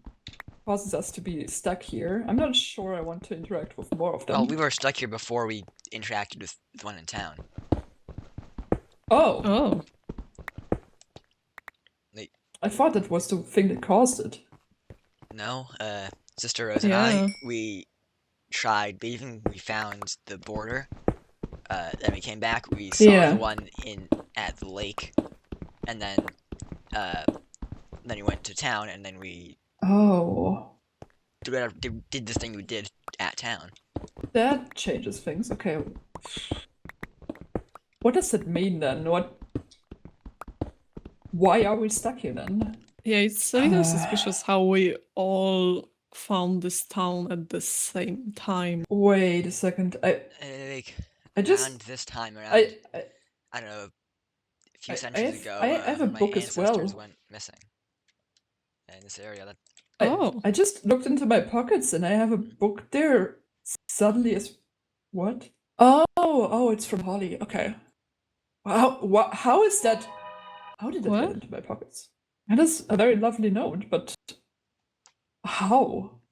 causes us to be stuck here, I'm not sure I want to interact with more of them. Well, we were stuck here before we interacted with the one in town. Oh. I thought that was the thing that caused it. No, Sister Rose and I, we tried leaving, we found the border, then we came back, we saw the one at the lake, and then we went to town, and then we did this thing we did at town. That changes things, okay. What does it mean then? Why are we stuck here then? Yeah, it's a little suspicious how we all found this town at the same time. Wait a second. I just around this time around I don't know, a few centuries ago. I have a book as well. Went missing in this area. I just looked into my pockets and I have a book there. Suddenly, what? Oh, it's from Holly. Okay. Wow. How is that? How did it get into my pockets? That is a very lovely note, but how?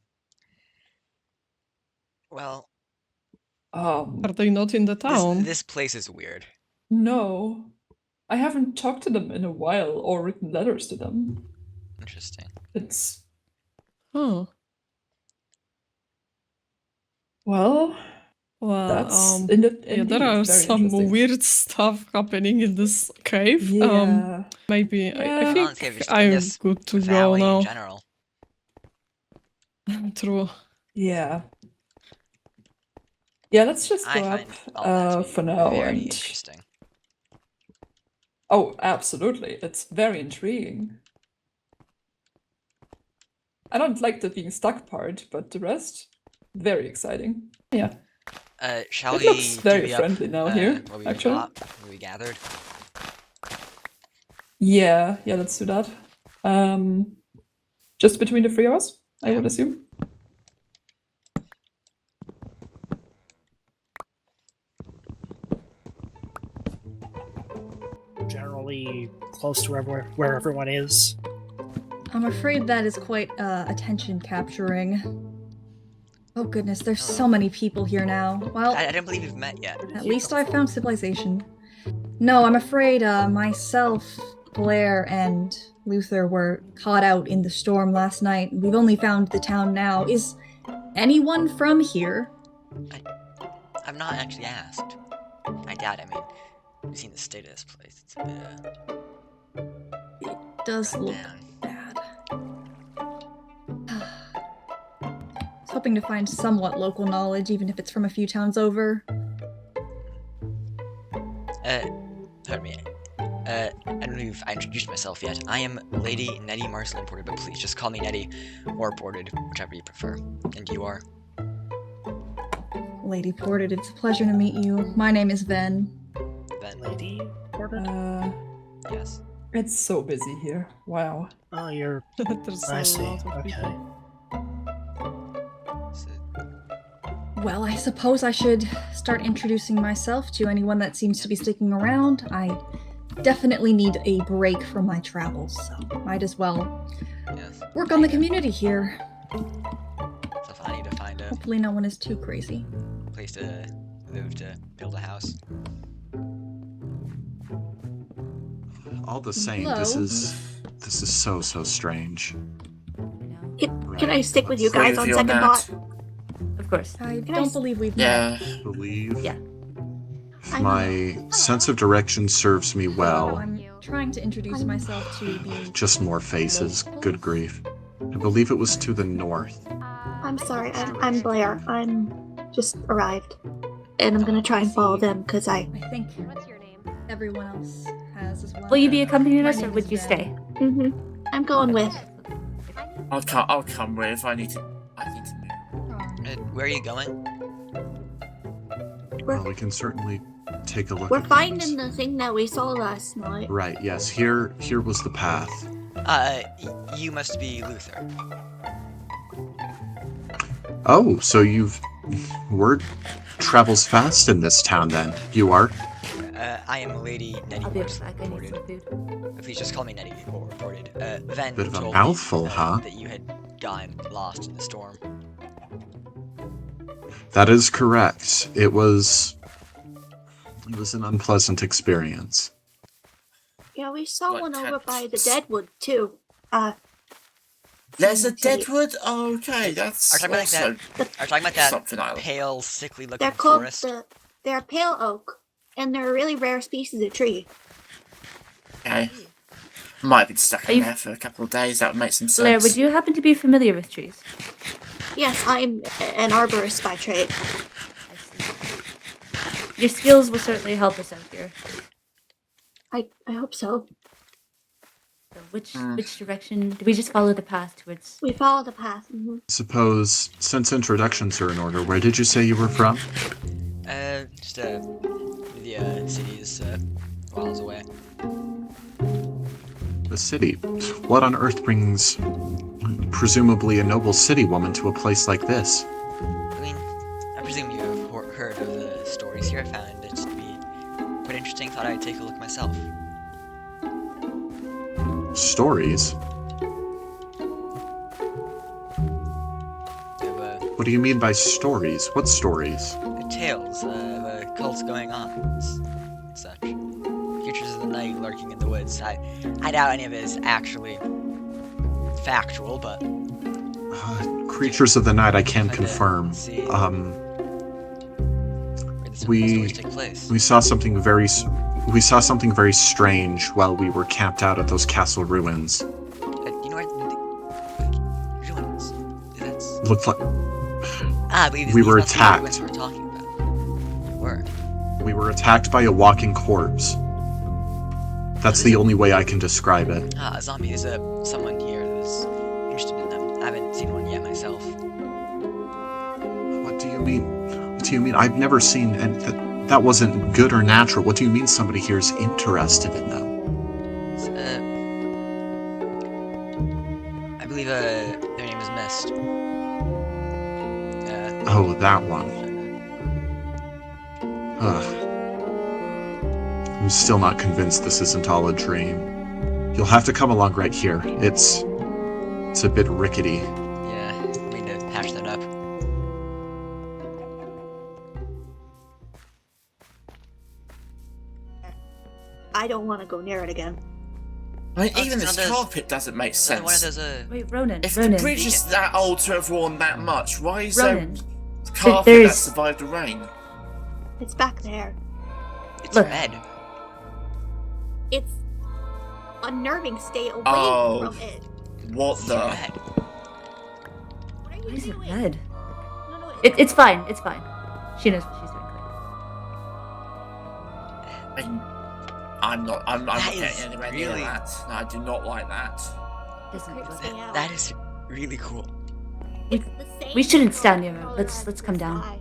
Well, are they not in the town? This place is weird. No. I haven't talked to them in a while or written letters to them. Interesting. It's... Oh. Well... Well, That's yeah, there are very some interesting. weird stuff happening in this cave. Yeah. Maybe I Yeah. think I'm good to go Valley now. in general. True. Yeah. Yeah, let's just go I find all that to up be for now very and... interesting. Oh, absolutely. It's very intriguing. I don't like the being stuck part, but the rest, very exciting. Yeah. Shall It we looks very divvy friendly up, now here, what we actually. got, what we gathered? Yeah, let's do that. Just between the three of us, I would assume. Generally close to where everyone is. I'm afraid that is quite attention capturing. Oh goodness, there's so many people here now. Well, I don't believe we've met yet. at least I found civilization. No, I'm afraid myself, Blair, and Luther were caught out in the storm last night. We've only found the town now. Is anyone from here? I've not actually asked. I doubt. I mean, you've seen the state of this place. It's a bit, It does look down. bad. I was hoping to find somewhat local knowledge, even if it's from a few towns over. Pardon me. I don't know if I introduced myself yet. I am Lady Nettie Marceline Ported, but please just call me Nettie or Ported, whichever you prefer. And you are? Lady Ported, it's a pleasure to meet you. My name is Ven. Then Lady Ported? yes. It's so busy here. Wow. Oh, you're... There's I a see. lot of Okay. people. Well, I suppose I should start introducing myself to anyone that seems to be sticking around. I definitely need a break from my travels, so might as well work on the community here. So if I need to find a Hopefully no one is too crazy. place to live to build a house. All the same, Hello? this is so strange. Can I stick with you Agree guys with on you second that. thought? Of course. I Can I don't s- believe we've Yeah. met. Believe. Yeah. My sense of direction serves me No, well. I'm trying to introduce myself to the... Just more faces. Good grief. I believe it was to the north. I'm sorry, I'm Blair. I'm just arrived. And I'm gonna try and follow them, because I think What's your name? everyone else has as well. Will you be accompanying My us, or name would is you Ven. stay? I'm going with. I'll come with. I need to move. Where are you going? Well, we can certainly take a look We're at finding things. the thing that we saw last night. Right, yes. Here was the path. You must be Luther. Oh, so word travels fast in this town then. You are? I am Lady Nettie I'll be Marceline back. I need Ported. some food. Please just call me Nettie or Ported. Ven Bit of a told mouthful, me, huh? that you had gotten lost in the storm. That is correct. It was an unpleasant experience. Yeah, we saw What one over kind- by the Deadwood, too. There's a Deadwood? Okay, that's Are you talking also about that something I like. pale, sickly-looking They're called forest? they're pale oak, and they're a really rare species of tree. Okay. Might have been stuck Are in you- there for a couple of days. That would make some sense. Blair, would you happen to be familiar with trees? Yes, I'm an arborist by trade. Your skills will certainly help us out here. I hope so. So which direction? Do we just follow the path towards? We follow the path. Suppose, since introductions are in order, where did you say you were from? Just the cities miles away. The city. What on earth brings presumably a noble city woman to a place like this? I mean, I presume you have heard of the stories here. I found it to be quite interesting. Thought I'd take a look myself. Stories? What do you mean by stories? What stories? Tales of cults going on and such. lurking in the woods. I doubt any of it is actually factual, but Creatures of the night, I can confirm. We saw something very strange while we were camped out at those castle ruins. you know where the ruins? Looked like I believe we these were must be the attacked. ruins we're talking about. Word. We were attacked by a walking corpse. That's the only way I can describe it. A zombie is someone here who's interested in them. I haven't seen one yet myself. What do you mean? What do you mean? I've never seen, and that wasn't good or natural. What do you mean somebody here is interested in them? I believe their name is Mist. Oh, that one. Ugh. I'm still not convinced this isn't all a dream. You'll have to come along right here. It's a bit rickety. Yeah, I mean to patch that up. I don't want to go near it again. I mean, even this carpet doesn't make sense. One of those, Wait, Ronan. If Ronan. the bridge is that old to have worn that much, why is Ronan. there carpet that survived the rain? It's back there. It's red. It's unnerving. Stay away Oh, from it. what the? Why is it red? It's fine. It's fine. She knows what she's doing. I'm not That getting is anywhere near really- that. No, I do not like that. That is really cool. We shouldn't stand near her. Let's come down.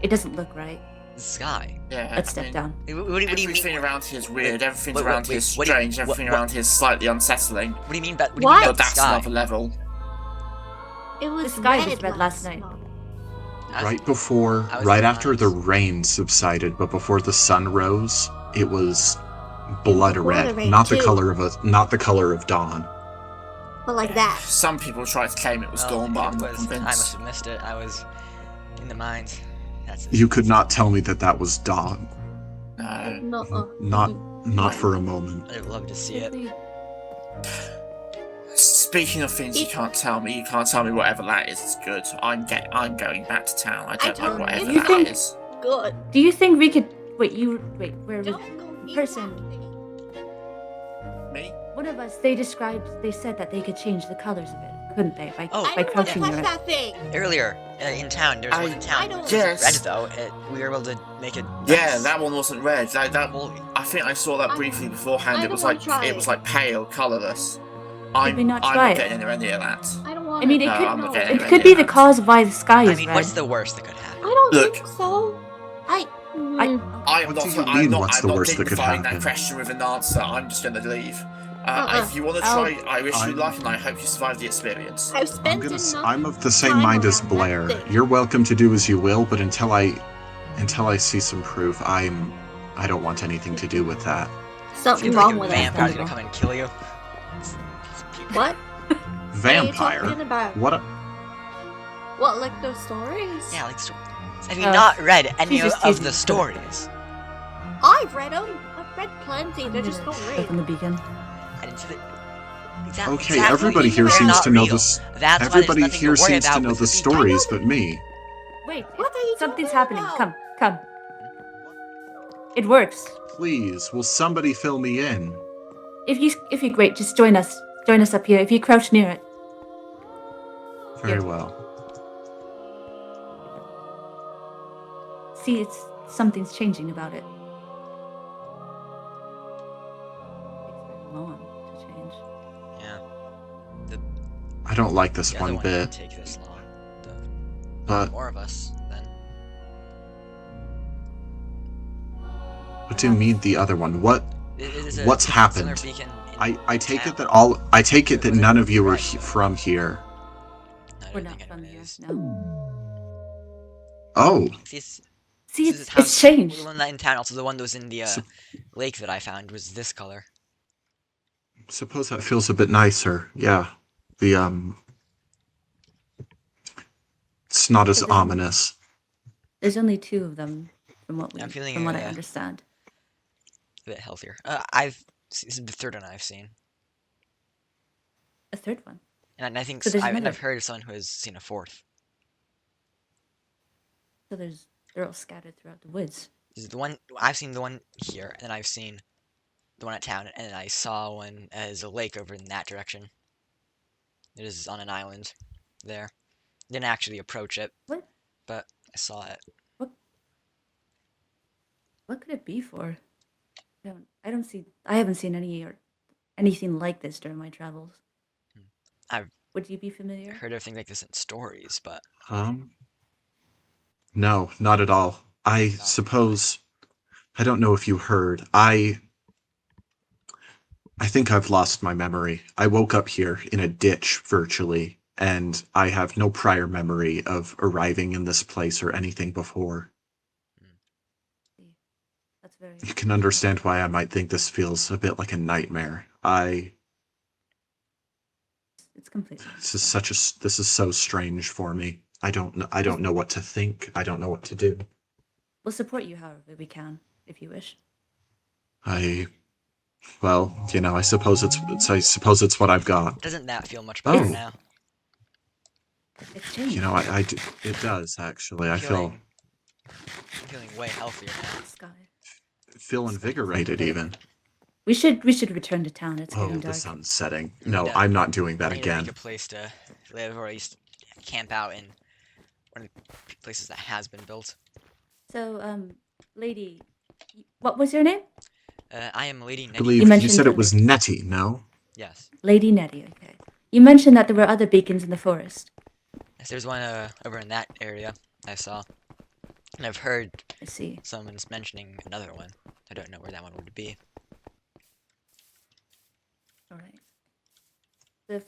It doesn't look right. The sky. Yeah, Let's step down. What do you mean? Everything around here is weird. Everything wait, around wait, here is what do you- strange. Everything around here is slightly unsettling. What do you mean by But the that's sky? another level. It was The sky was red last night. Right after the rain subsided, but before the sun rose, it was blood Before the red, rain, not the too. color of dawn. But like that. Some people tried to claim it was dawn, but I'm not I convinced. must have missed it. I was in the mines. That's You could not tell me that was dawn. No. Not for a moment. I'd love to see it. Speaking of things you can't tell me whatever that is. It's good. I'm going back to town. I don't know whatever You that think- is. Good. Do you think we could wait? Where was person? Me? One of us. They said that they could change the colors of it, couldn't they? By Oh, crouching near it. that thing. Earlier in town, there was one in town. It was Yes. red though. We were able to make it. Yeah, that one wasn't red. I think I saw that briefly beforehand. I It was don't wanna like try it it. was like pale, colourless. Did we not I'm try not it? getting anywhere near that. I don't want. I mean, it No, I'm not could. getting It could be anywhere the cause of why the sky is I mean, red. what's the worst that could happen? I don't Look. think so. I'm What not. do you I'm mean, not. what's I'm the not worst that could dignifying that happen? question with an answer. I'm just going to leave. If you want to I'll- try, I wish you luck, and I hope you survive the experience. I've spent I'm of the same mind as Blair. You're welcome to do as you will, but until I see some proof, I don't want anything to do with that. Something Seems wrong like a with vampire's that. gonna come and kill you. What? Vampire? talking about? What? What, like those stories? Yeah, like stories. I mean, not read any she's just of teasing the you. stories. I've read them. I've read plenty. They're just not From real. the beacon. I didn't see the. Exactly. Okay, everybody here They're seems not to know real. this. That's why there's Everybody nothing here to worry seems to about know with the beacon. stories, but me. Wait, What are you something's talking happening. about? Come. It works. Please, will somebody fill me in? If you wait, just join us. Join us up here. If you crouch near it. Very well. See, something's changing about it. Takes very long to change. Yeah. I don't like this The other one one didn't bit. take this long. But More of us then. what do you mean the other one? What's What's happened? Beacon in I take town. it that none of you are from here. We're not from here. No. Oh, See, This is it's how- changed. The one that in town, also the one that was in the lake that I found was this color. suppose that feels a bit nicer. Yeah, it's not as ominous. There's only 2 of them, from what I'm feeling I a understand. bit healthier. This is the third one I've seen. A third one. And I think So there's I've another. heard of someone who has seen a fourth. So they're all scattered throughout the woods. This is the one I've seen. The one here, and then I've seen the one at town, and then I saw one as a lake over in that direction. It is on an island there. Didn't actually approach it. What? But I saw it. What could it be for? I haven't seen anything like this during my travels. Would you be familiar? I've heard of things like this in stories, but No, not at all. I suppose I don't know if you heard. I think I've lost my memory. I woke up here in a ditch virtually, and I have no prior memory of arriving in this place or anything before. That's very. You can understand why I might think this feels a bit like a nightmare. It's completely. This is so strange for me. I don't know what to think. I don't know what to do. We'll support you however we can, if you wish. Well, you know, I suppose it's what I've got. Doesn't that feel much better now? It's changed. You know, it does actually. I feel way healthier now. feel invigorated even. We should return to town. It's getting the dark. sun's setting. No, I'm not doing that I need to again. make a place to live, or at least camp out in one of the places that has been built. So, lady, what was your name? I am Lady Nettie. I believe you said it was Nettie, no? Yes. Lady Nettie, okay. You mentioned that there were other beacons in the forest. Yes, there's one over in that area I saw. And I've heard someone's mentioning another one. I don't know where that one would be. Alright. So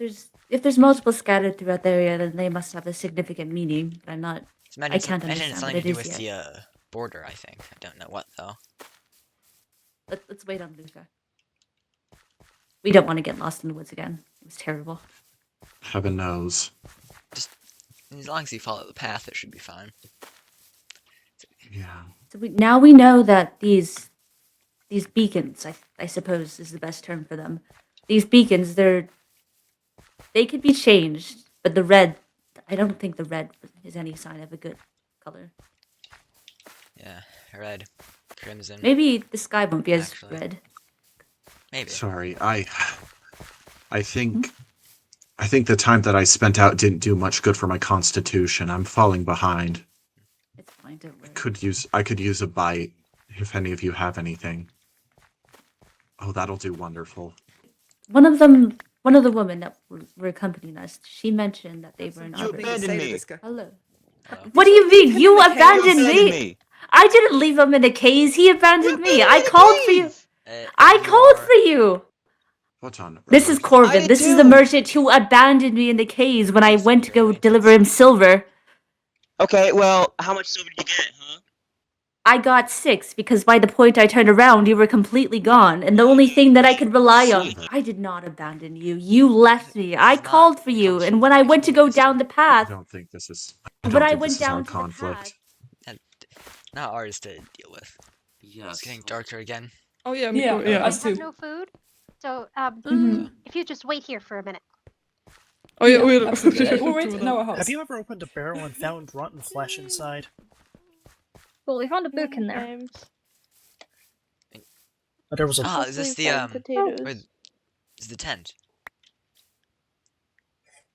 if there's multiple scattered throughout the area, then they must have a significant meaning. I can't understand It's what something it to do is with yet. the border, I think. I don't know what though. Let's wait on Luca. We don't want to get lost in the woods again. It was terrible. Heaven knows. Just as long as you follow the path, it should be fine. Yeah. So now we know that these beacons, I suppose is the best term for them. These beacons, they could be changed, but the red, I don't think the red is any sign of a good color. Yeah, red, crimson. Maybe the sky won't be as red. Maybe. Sorry, I think the time that I spent out didn't do much good for my constitution. I'm falling behind. It's fine, don't worry. I could use a bite if any of you have anything. Oh, that'll do wonderful. One of the women that were accompanying us, she mentioned that they were in You abandoned me. Hello. What do you mean? You abandoned me? I didn't leave him in a cage. He abandoned me. I called for you. I called for you. What's on? This is Corvin. This is the merchant who abandoned me in the caves when I went to go deliver him silver. Okay, well, how much silver did you get, huh? I got 6 because by the point I turned around, you were completely gone, and the only thing that I could rely on. I did not abandon you. You left me. I called for you, and when I went to go down the path, I don't think this is. when I went down to conflict. Not ours to deal with. Yes. It's getting darker again. Oh yeah, I have no food, so if you just wait here for a minute. Oh yeah, we'll wait in our house. Have you ever opened a barrel and found rotten flesh inside? Well, we found a book in there. There was a. Is this the Is the tent?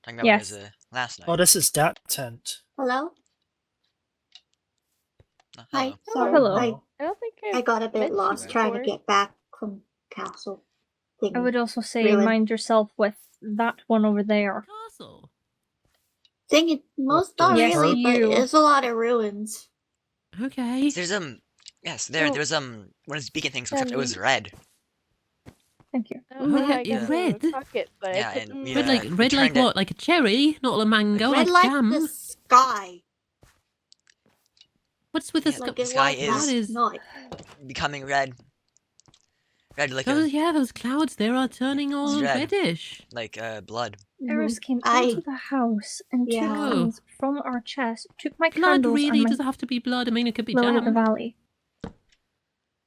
Talking about Yes. what was last night. Oh, this is that tent. Hello? Oh, Hi. hello. Sorry. Hello. I don't think I got a bit mentioned lost it trying to before. get back from castle. I would also say Ruin. mind yourself with that one over there. Castle. Most not Yes, really, but you. there's a lot of ruins. Okay. There's yes, there's one of these beacon things, except it was red. Thank you. I got red? a pocket, but Yeah, I and couldn't- we, Red like we red like turned it- what? Like a cherry, not a mango, Red like like jam. the sky. What's with the Yeah, sky? Like it sky was is- last That is- night. becoming red. Red like Oh yeah, those clouds there are turning all red. reddish. like blood. Eris came I- into the house and took Yeah. things from our chest, took my Blood candles really and my doesn't have to be blood. I mean, it could be lily of the jam. valley.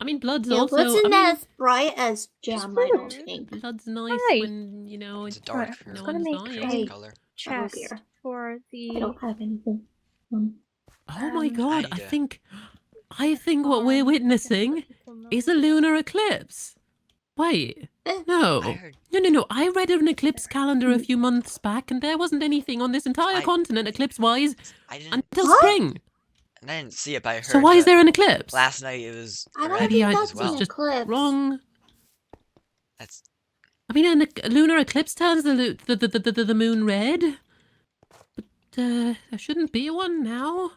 I mean, blood's Yeah, also. what's in I that mean, as bright as gem, I don't think. blood's nice Hi. when, you know, It's a dark Right, I was no gonna one's make dying. a color. chest beer. for I the. don't have anything. Oh my god, I Kinda. think what we're witnessing is a lunar eclipse. Wait, no. No. I read an eclipse calendar a few months back, and there wasn't anything on this entire continent eclipse-wise until spring. And I didn't see it, but I heard. So why is there an eclipse? Last night it was. I don't Maybe think I that's was an just eclipse. wrong. That's. I mean, a lunar eclipse turns the moon red. But there shouldn't be one now.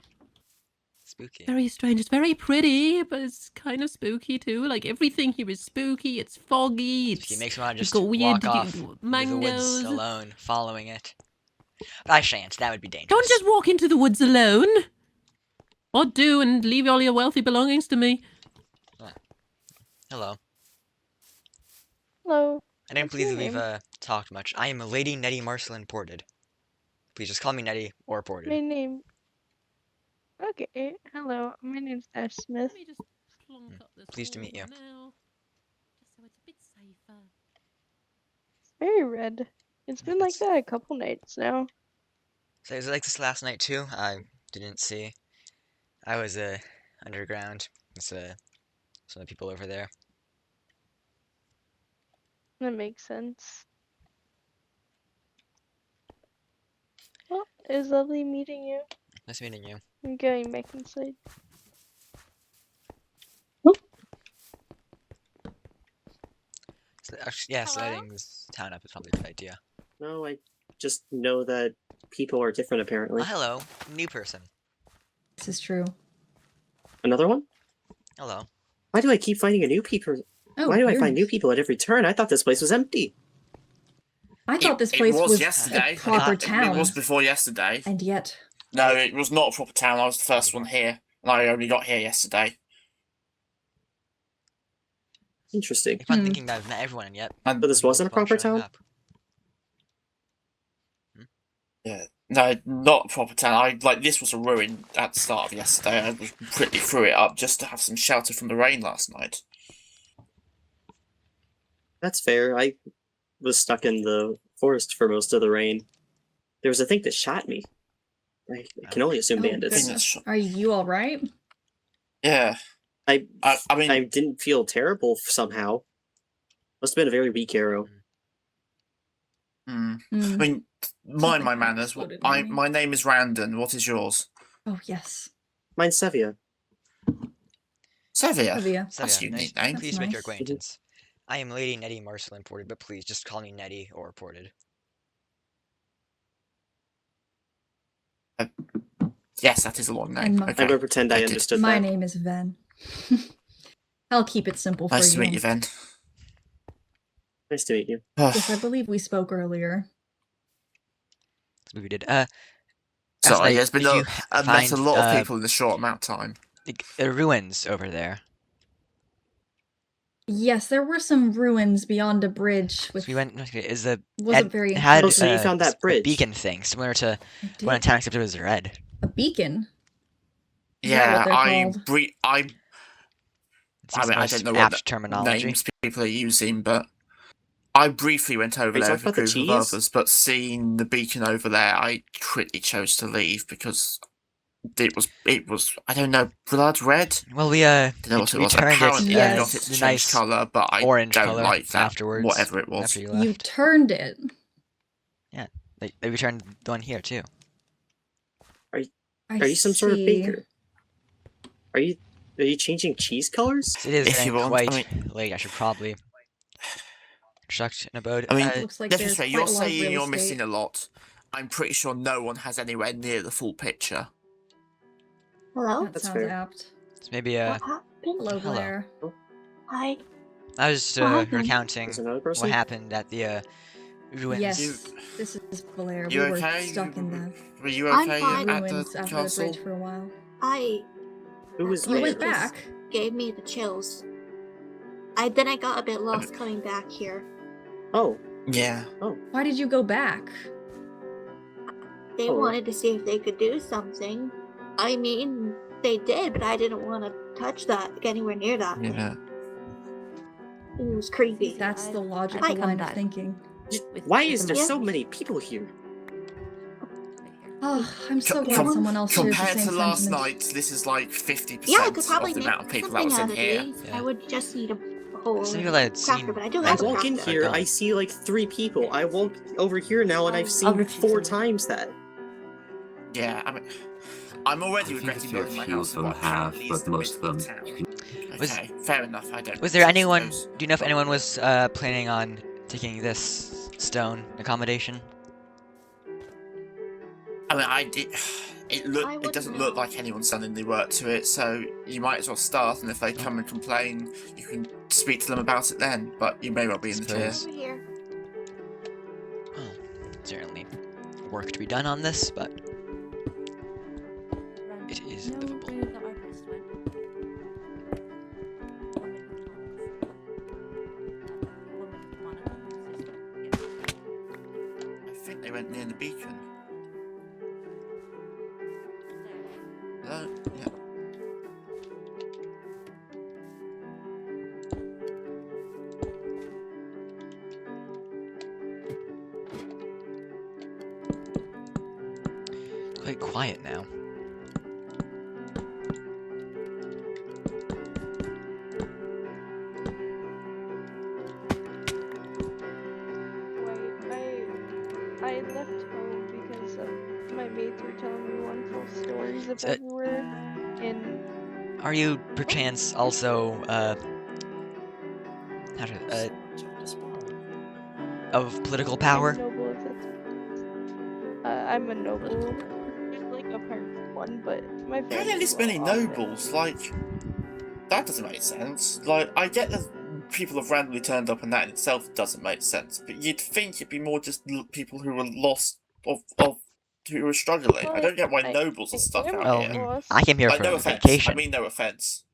Spooky. Very strange. It's very pretty, but it's kind of spooky too. Like everything here is spooky. It's foggy. It makes me want to it's just got weird walk off into the woods mangoes. alone, following it. But I shan't. That would be dangerous. Don't just walk into the woods alone. Or do and leave all your wealthy belongings to me. Hello. Hello. I didn't What's believe your we've name? talked much. I am Lady Nettie Marceline Ported. Please just call me Nettie or Ported. My name. Okay. Hello. My name's Ash Smith. Pleased to meet you. It's very red. It's been like that a couple nights now. So it was like this last night too. I didn't see. I was underground. It's some of the people over there. That makes sense. Well, it was lovely meeting you. Nice meeting you. I'm going back inside. So, yeah, lighting this town up is probably a good idea. No, I just know that people are different apparently. Oh, hello, new person. This is true. Another one? Hello. Why do I keep finding a new people? Oh, Why do I weird. find new people at every turn? I thought this place was empty. I thought this It place was yesterday. a proper It town. was before yesterday. And yet. No, it was not a proper town. I was the first one here, and I only got here yesterday. Interesting. If I'm thinking that I've met everyone yet. But this wasn't a proper town? Yeah. No, not a proper town. This was a ruin at the start of yesterday. I was quickly threw it up just to have some shelter from the rain last night. That's fair. I was stuck in the forest for most of the rain. There was a thing that shot me. I can only assume bandits. Goodness. Are you all right? Yeah. I mean, I didn't feel terrible somehow. Must have been a very weak arrow. I mean, mind my manners. My name is Randon. What is yours? Oh, yes. Mine's Sevvia. Sevvia? Sevvia. That's a unique name. Please make your acquaintance. I am Lady Nettie Marceline Ported, but please just call me Nettie or Ported. Yes, that is a long name. And my- Okay. I will pretend I understood My that. name is Ven. I'll keep it simple for Nice you. to meet you, Ven. Nice to meet you. Yes, I believe we spoke earlier. That's what we did. Sorry, there's been I've met a find, lot of people in a short amount of time. The ruins over there. Yes, there were some ruins beyond a bridge with So we went. Is the Wasn't very it had Oh, so you found that a bridge. beacon thing similar to did. when a town except it was red. a beacon. Is that Yeah, what they're called? I seems mean, I most don't know apt what terminology. names people are using, but I briefly went over Are you there talking with a about the group of cheese? others, but seeing the beacon over there, I quickly chose to leave because it was I don't know, blood red. Well, we don't know what it we was. turned Apparently, it I got it to the change nice color, but I orange don't color like that. afterwards. Whatever it was. After you You left. turned it. Yeah, they returned the one here too. Are I you some sort of see. baker? Are you changing cheese colors? It is If getting you want, quite I mean- late. I should probably construct an abode. I mean, Looks like let's there's just say quite you're a lot of saying real you're estate. missing a lot. I'm pretty sure no one has anywhere near the full picture. Hello? That That's sounds fair. apt. It's maybe What happened? Hello, Hello. Blair. Hi. I was What happened? recounting There's another what person? happened at the ruins. Yes, this is Blair. You we were okay? stuck in the Were you I'm okay fine. at the ruins after the castle? bridge for a while. Who was You with? went back. Gave me the chills. Then I got a bit lost coming back here. Oh, Yeah. Why did you go back? They Oh. wanted to see if they could do something. I mean, they did, but I didn't want to touch that, get anywhere near that. Yeah. It was creepy. That's the logical line of thinking. Why is there so many people here? Oh, I'm so glad someone else shares the Compared same to last sentiment. night, this is like 50% Yeah, I could probably of the make amount of people that something was in out of here. these. I would just need a whole Some people I had crafter, seen. but I do I have a walk in crafter. here, I see like 3 people. I walk over here now and I've seen 4 times that. Yeah, I'm already I think a regretting fair building my few house of them have, but most of them. Okay, fair enough. I don't. Was there anyone? Do you know if anyone was planning on taking this stone accommodation? I mean, I did. It doesn't look like anyone's done any work to it, so you might as well start. And if they come and complain, you can speak to them about it then. But you may well be in the chair. Well, certainly work to be done on this, but it is livable. I think they went near the beacon. Hello? Yeah. Quite quiet now. I left home because my mates were telling me wonderful stories of everywhere, and Are you perchance also of political power? I'm noble if that's I'm a noble. There's like a part one, but my How are there family's this many well off it. nobles? Like, that doesn't make sense. Like, I get that people have randomly turned up and that in itself doesn't make sense, but you'd think it'd be more just people who were lost who were struggling. I don't get why nobles are stuck out here. I came here Like, for no a offense. vacation. I mean no offense.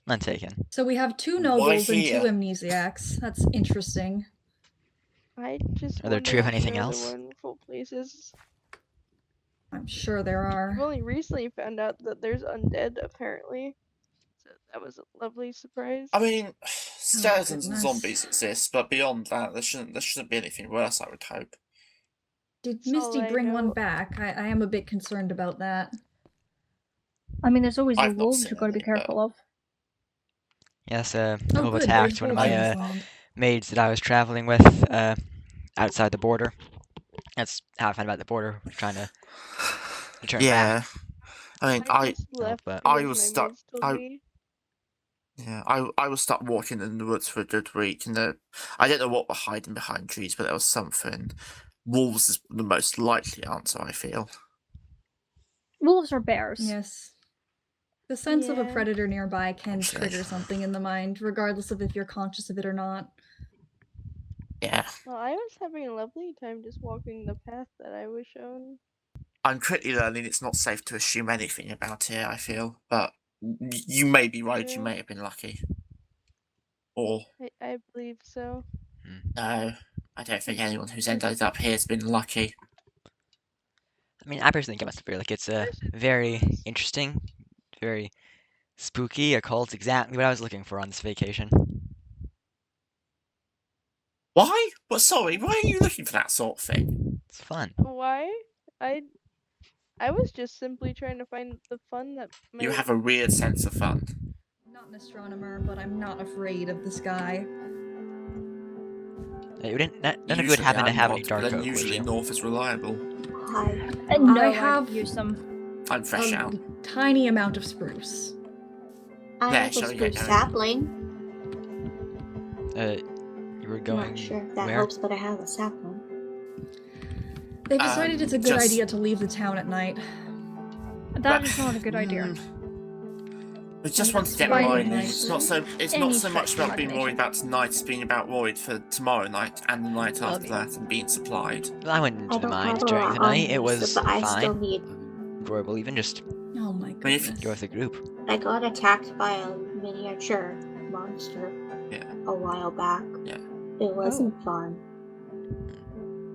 None taken. So we have 2 nobles and 2 here? amnesiacs. That's interesting. I just Are there wanted two of to anything show the else? wonderful places. I'm sure there are. I've only recently found out that there's undead apparently. So that was a lovely surprise. I mean, skeletons and goodness. zombies exist, but beyond that, there shouldn't be anything worse, I would hope. Did all Misty I bring know. one back? I am a bit concerned about that. I mean, there's always the I've not wolves seen you've got to be careful of. Yes, Oh, wolf good, attacked there's one of wolves my involved. maids that I was traveling with outside the border. That's how I found about the border. We're trying to return Yeah. back. I mean, I just left but I because was my stuck. mates told me. I was stuck walking in the woods for a good week, and I don't know what were hiding behind trees, but there was something. Wolves is the most likely answer, I feel. Wolves or bears? Yes. The sense of a Yeah. predator nearby can trigger something in the mind, regardless of if you're conscious of it or not. Yeah. Well, I was having a lovely time just walking the path that I was shown. I'm quickly learning it's not safe to assume anything about here, I feel, but you may be right, you may have been lucky. Or, I believe so. no, I don't think anyone who's ended up here has been lucky. I mean, I personally think it must feel like it's very interesting, very spooky, occult, exactly what I was looking for on this vacation. Why? But sorry, why are you looking for that sort of thing? It's fun. Why? I was just simply trying to find the fun that You might- have a weird sense of fun. I'm not an astronomer, but I'm not afraid of the sky. You didn't. None of you would happen to have any dark Then oak, would usually you? north is reliable. No, I I've have used some. I'm fresh a out. tiny amount of spruce. I Yeah, have a shall we get spruce going? sapling. You were I'm going not sure if that where? helps, but I have a sapling. They've decided it's a good just- idea to leave the town at night. That is not a good idea. I just want to get Fine, reminded. night. It's not so. It's Any not so much stretch of about being worried about tonight. It's being about worried for tomorrow night and the night after that, and being supplied. Well, I wouldn't I don't mind have a during lot the on night. me, It was but I still fine, need. enjoyable, even just Oh my I mean, if- goodness. go with the group. I got attacked by a miniature monster Yeah. a while back. Yeah. It wasn't fun.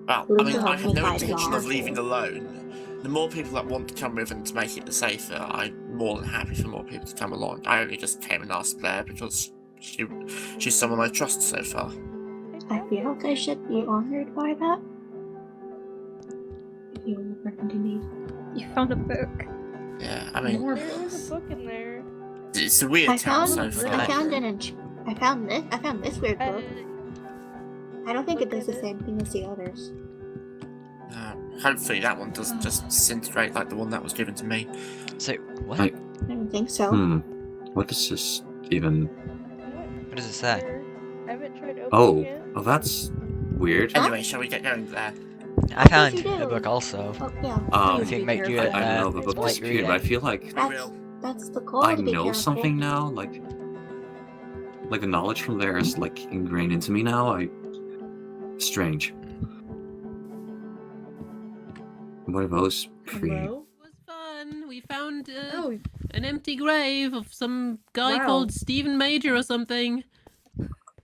Well, I Luma mean, I helped have me no fight it intention off. of leaving alone. the more people that want to come with and to make it safer, I'm more than happy for more people to come along. I only just came and asked Blair because she's someone I trust so far. I feel like I should be honored by that. If you will ever continue. You found a book. Yeah, I mean, There was a book in there. it's a weird town so far. I found this weird book. I don't think it does the same thing as the others. Hopefully that one doesn't just disintegrate like the one that was given to me. So, what? I don't think so. What is this even? What does it say? I haven't tried opening it. Oh, that's weird. Anyway, shall we get going there? I found a book also. Oh, yeah. I think it might do it. I know the book disappeared, but I feel like That's the call. I to be know careful. something now. Like the knowledge from there is like ingrained into me now. Strange. What are those pre? It was fun. We found an empty grave of some guy called Stephen Major or something.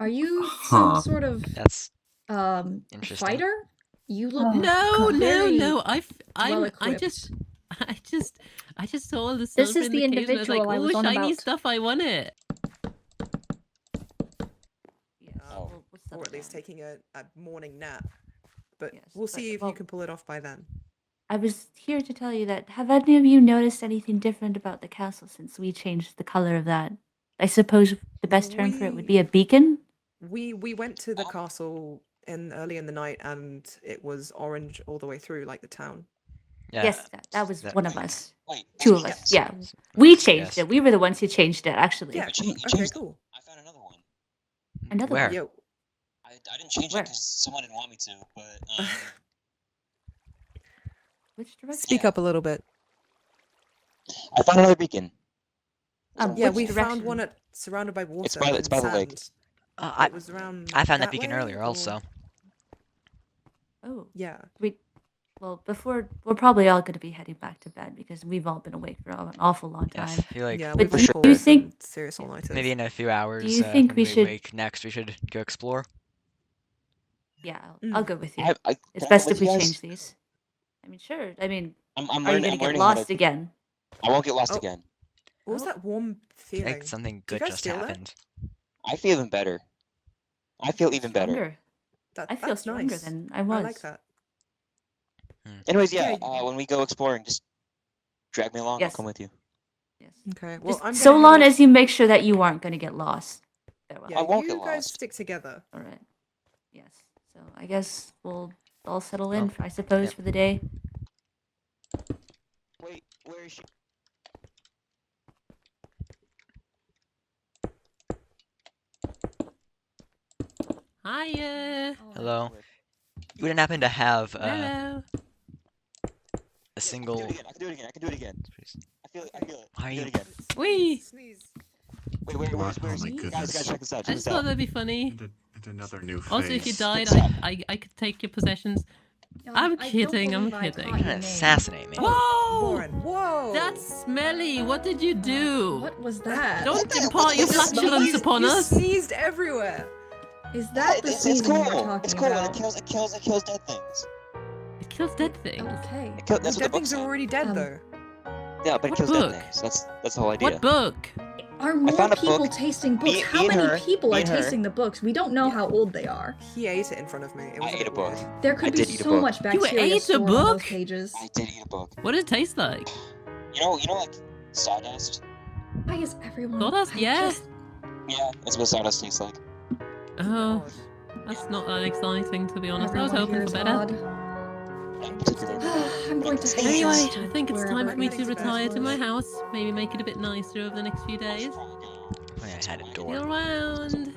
Are you Huh. some sort of That's interesting. fighter? You look No. I well-equipped. just saw all the This silver is in the the caves and individual I I was was on like, ooh, shiny about. stuff, I want it. Or at least taking a morning nap. But Yes, we'll but- see if well- you can pull it off by then. I was here to tell you that have any of you noticed anything different about the castle since we changed the color of that? I suppose the best term for it would be a beacon? We went to the castle early in the night and it was orange all the way through, like the town. Yeah. Yes, that was one of us. Wait, Two of us, yeah. We changed it. We were the ones who changed it, actually. Yeah, okay, cool. I found another one. Another Where? one. Yo, I didn't change it because someone didn't want me to, but Which direction? speak up a little bit. I found another beacon. Yeah, which we found direction? one surrounded by water. It's by the and lake. sand. I It was around found that that beacon way, earlier or- also. Oh. Yeah. Well, before we're probably all going to be heading back to bed because we've all been awake for an awful long time. Yes, I feel like Yeah, But we've do been you calls think and serious all-nighters. maybe in a few hours. you think when we should- wake next? We should go explore. Yeah, I'll go with you. I It's can I best come if with we you guys? change these. I mean, sure. I mean, I'm are you learning. going I'm to get learning how lost to. again? I won't get lost Oh. again. What was that warm I feeling? think something Did you good guys just feel that? happened. I feel even better. I feel even better. Stronger. I feel That's stronger nice. than I was. I like that. Anyways, yeah. Yeah. When we go exploring, just drag me along. Yes. I'll come with you. Yes. Okay. Well, Just I'm so gonna long head as you make sure that you aren't going to get lost. Farewell. Yeah, I won't you get guys lost. stick together. All right. Yes. So I guess we'll all settle in, Oh, I suppose, yep. for the day. Wait, where is she? Hiya. Hello. You wouldn't happen to have Hello. a single? I can do it again. I can do it again. I feel it. I feel it. Are I can do you? it again. Wee. Sneeze. Wait, where's Oh my guys, goodness. check this out. I Check just this thought out. that'd be funny. And another new face. Also, if you died, I could take your possessions. No, I'm I don't kidding. I'm believe I kidding. caught You're your gonna name. assassinate me. Whoa! Warren. Whoa. That's smelly. What did you do? What was that? Don't impart your flatulence upon You us. sneezed everywhere. Is that the It's sneezing cool. you were talking It's cool. about? It kills dead things. It kills dead things. Okay. That's The what the dead book things are said. already dead, though. Yeah, but it What kills book? dead things. That's the whole idea. What book? Are more found a people book. tasting books? Me- How me and many her- people me are and her. tasting the books? We don't know how old they are. He ate it in front of me. It was I a ate a bit book. weird. There could I be did eat a so book. much You bacteria ate a stored on book? those pages. I did eat a book. What did it taste like? You know, like sawdust. Why is everyone? Sawdust? I Yeah. just- Yeah, that's what sawdust tastes like. Oh, that's not that exciting, to be honest. I was everyone hoping here for is better. odd. In particular. I'm going to head Anyway, out I think it's time wherever for me it to is retire to my best. house. Maybe make it a bit nicer over the next few days. I had a See door. you around.